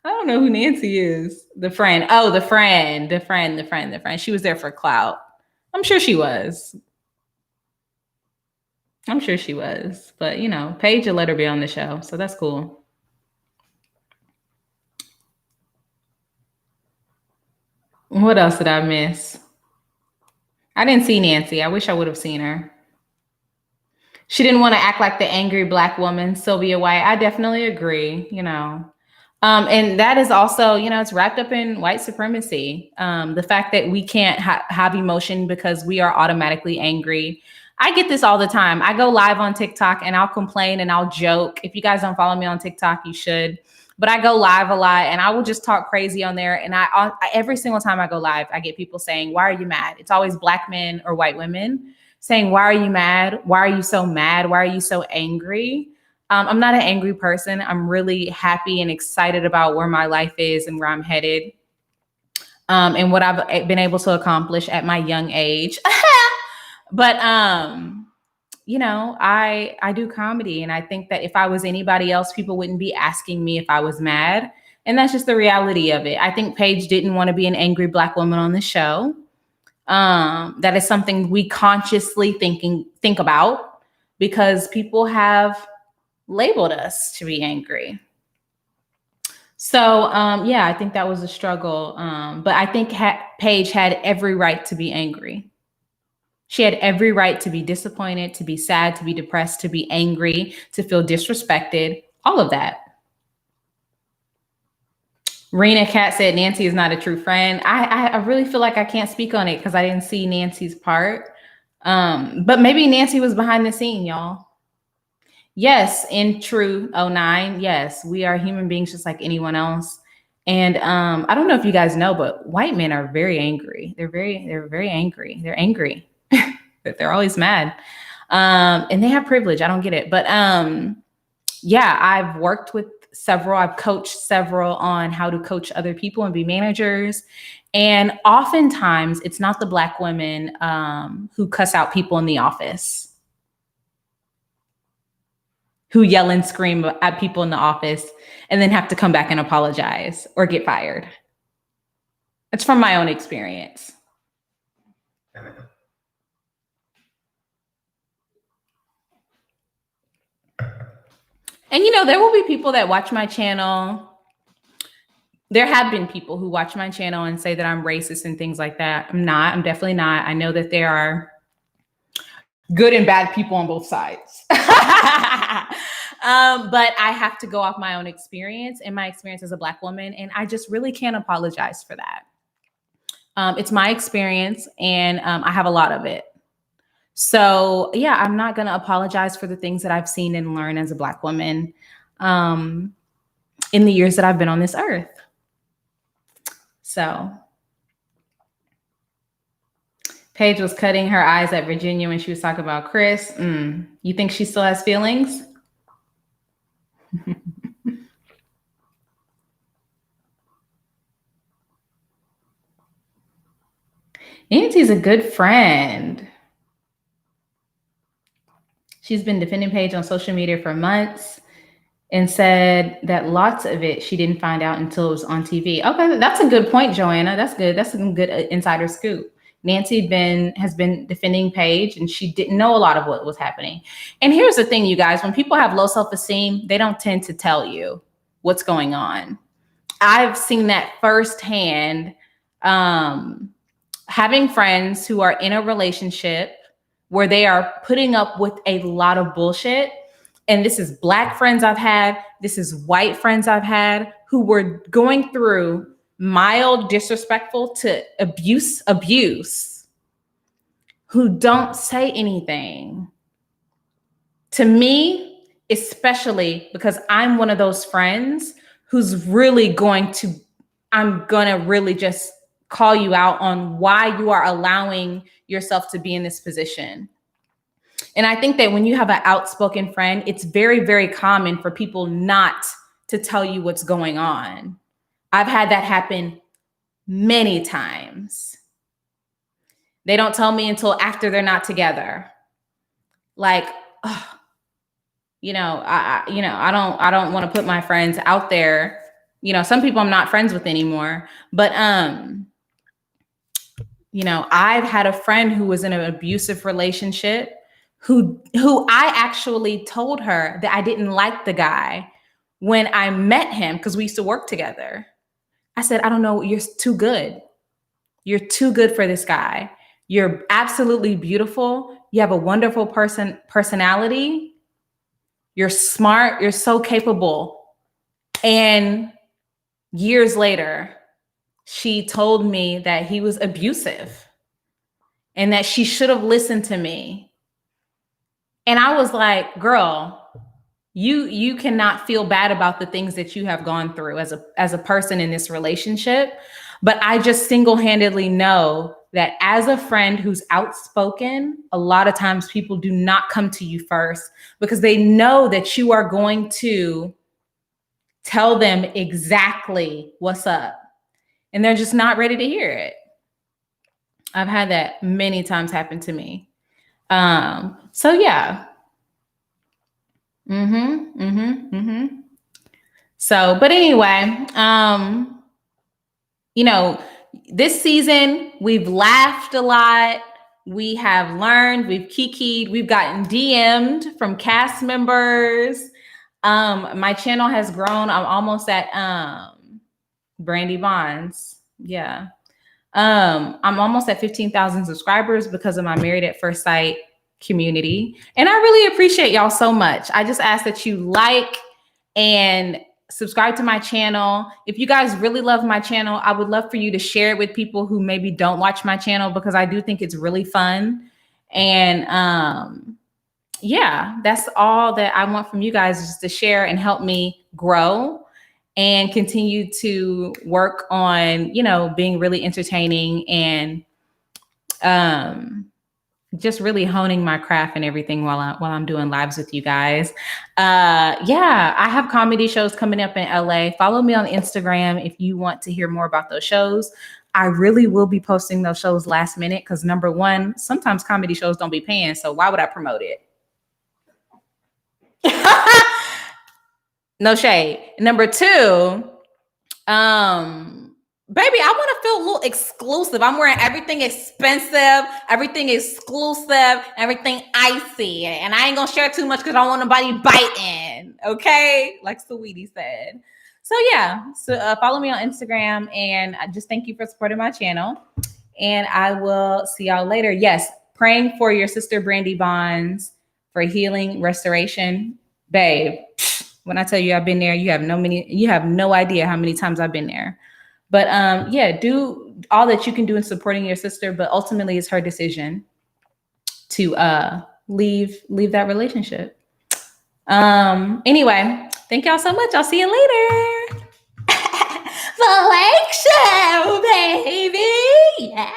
I don't know who Nancy is. The friend. Oh, the friend. She was there for clout. I'm sure she was. But you know, Paige will let her be on the show, so that's cool. What else did I miss? I didn't see Nancy. I wish I would have seen her. She didn't want to act like the angry Black woman, Sylvia White. I definitely agree, you know. And that is also, you know, it's wrapped up in white supremacy. The fact that we can't have emotion because we are automatically angry. I get this all the time. I go live on TikTok and I'll complain and I'll joke. If you guys don't follow me on TikTok, you should. But I go live a lot and I will just talk crazy on there. And I every single time I go live, I get people saying, "Why are you mad?" It's always Black men or white women saying, "Why are you mad? Why are you so mad? Why are you so angry?" I'm not an angry person. I'm really happy and excited about where my life is and where I'm headed, and what I've been able to accomplish at my young age. But you know, I do comedy, and I think that if I was anybody else, people wouldn't be asking me if I was mad. And that's just the reality of it. I think Paige didn't want to be an angry Black woman on the show. That is something we consciously think about because people have labeled us to be angry. So yeah, I think that was a struggle. But I think Paige had every right to be angry. She had every right to be disappointed, to be sad, to be depressed, to be angry, to feel disrespected, all of that. Rena Cat said Nancy is not a true friend. I really feel like I can't speak on it because I didn't see Nancy's part. But maybe Nancy was behind the scene, y'all. Yes, in true 09, yes, we are human beings just like anyone else. And I don't know if you guys know, but white men are very angry. They're very angry. They're angry. They're always mad. And they have privilege. I don't get it. But yeah, I've worked with several, I've coached several on how to coach other people and be managers. And oftentimes it's not the Black women who cuss out people in the office, who yell and scream at people in the office and then have to come back and apologize or get fired. It's from my own experience. And, you know, there will be people that watch my channel. There have been people who watch my channel and say that I'm racist and things like that. I'm not. I'm definitely not. I know that there are good and bad people on both sides. But I have to go off my own experience and my experience as a Black woman. And I just really can't apologize for that. It's my experience and I have a lot of it. So yeah, I'm not going to apologize for the things that I've seen and learned as a Black woman in the years that I've been on this earth. So Paige was cutting her eyes at Virginia when she was talking about Chris. You think she still has feelings? Nancy's a good friend. She's been defending Paige on social media for months and said that lots of it she didn't find out until it was on TV. Okay, that's a good point, Joanna. That's good. That's a good insider scoop. Nancy has been defending Paige and she didn't know a lot of what was happening. And here's the thing, you guys, when people have low self-esteem, they don't tend to tell you what's going on. I've seen that firsthand, having friends who are in a relationship where they are putting up with a lot of bullshit, And this is Black friends I've had, this is white friends I've had who were going through mild disrespectful to abuse, who don't say anything. To me, especially because I'm one of those friends who's really I'm going to really just call you out on why you are allowing yourself to be in this position. And I think that when you have an outspoken friend, it's very, very common for people not to tell you what's going on. I've had that happen many times. They don't tell me until after they're not together. Like, I don't want to put my friends out there. Some people I'm not friends with anymore, but I've had a friend who was in an abusive relationship who I actually told her that I didn't like the guy when I met him because we used to work together. I said, I don't know, you're too good. You're too good for this guy. You're absolutely beautiful. You have a wonderful personality. You're smart. You're so capable. And years later, she told me that he was abusive and that she should have listened to me. And I was like, girl, you cannot feel bad about the things that you have gone through as a person in this relationship. But I just single-handedly know that as a friend who's outspoken, a lot of times people do not come to you first because they know that you are going to tell them exactly what's up. And they're just not ready to hear it. I've had that many times happen to me. So yeah. So, but anyway, this season we've laughed a lot. We have learned, we've kikied, we've gotten DM'd from cast members. My channel has grown. I'm almost at Brandy Bonds. Yeah. I'm almost at 15,000 subscribers because of my Married at First Sight community. And I really appreciate y'all so much. I just ask that you like and subscribe to my channel. If you guys really love my channel, I would love for you to share it with people who maybe don't watch my channel because I do think it's really fun. And yeah, that's all that I want from you guys, is to share and help me grow and continue to work on, being really entertaining and just really honing my craft and everything while I'm doing lives with you guys. Yeah, I have comedy shows coming up in LA. Follow me on Instagram if you want to hear more about those shows. I really will be posting those shows last minute because number one, sometimes comedy shows don't be paying. So why would I promote it? No shade. Number two, baby, I want to feel a little exclusive. I'm wearing everything expensive, everything exclusive, everything icy. And I ain't going to share too much because I don't want nobody biting. Okay? Like Sweetie said. So yeah, so follow me on Instagram and I just thank you for supporting my channel. And I will see y'all later. Yes, praying for your sister Brandy Bonds for healing, restoration. Babe, when I tell you I've been there, you have no idea how many times I've been there. But yeah, do all that you can do in supporting your sister, but ultimately it's her decision to leave that relationship. Anyway, thank y'all so much. I'll see you later. The Lake Show, baby. Yeah.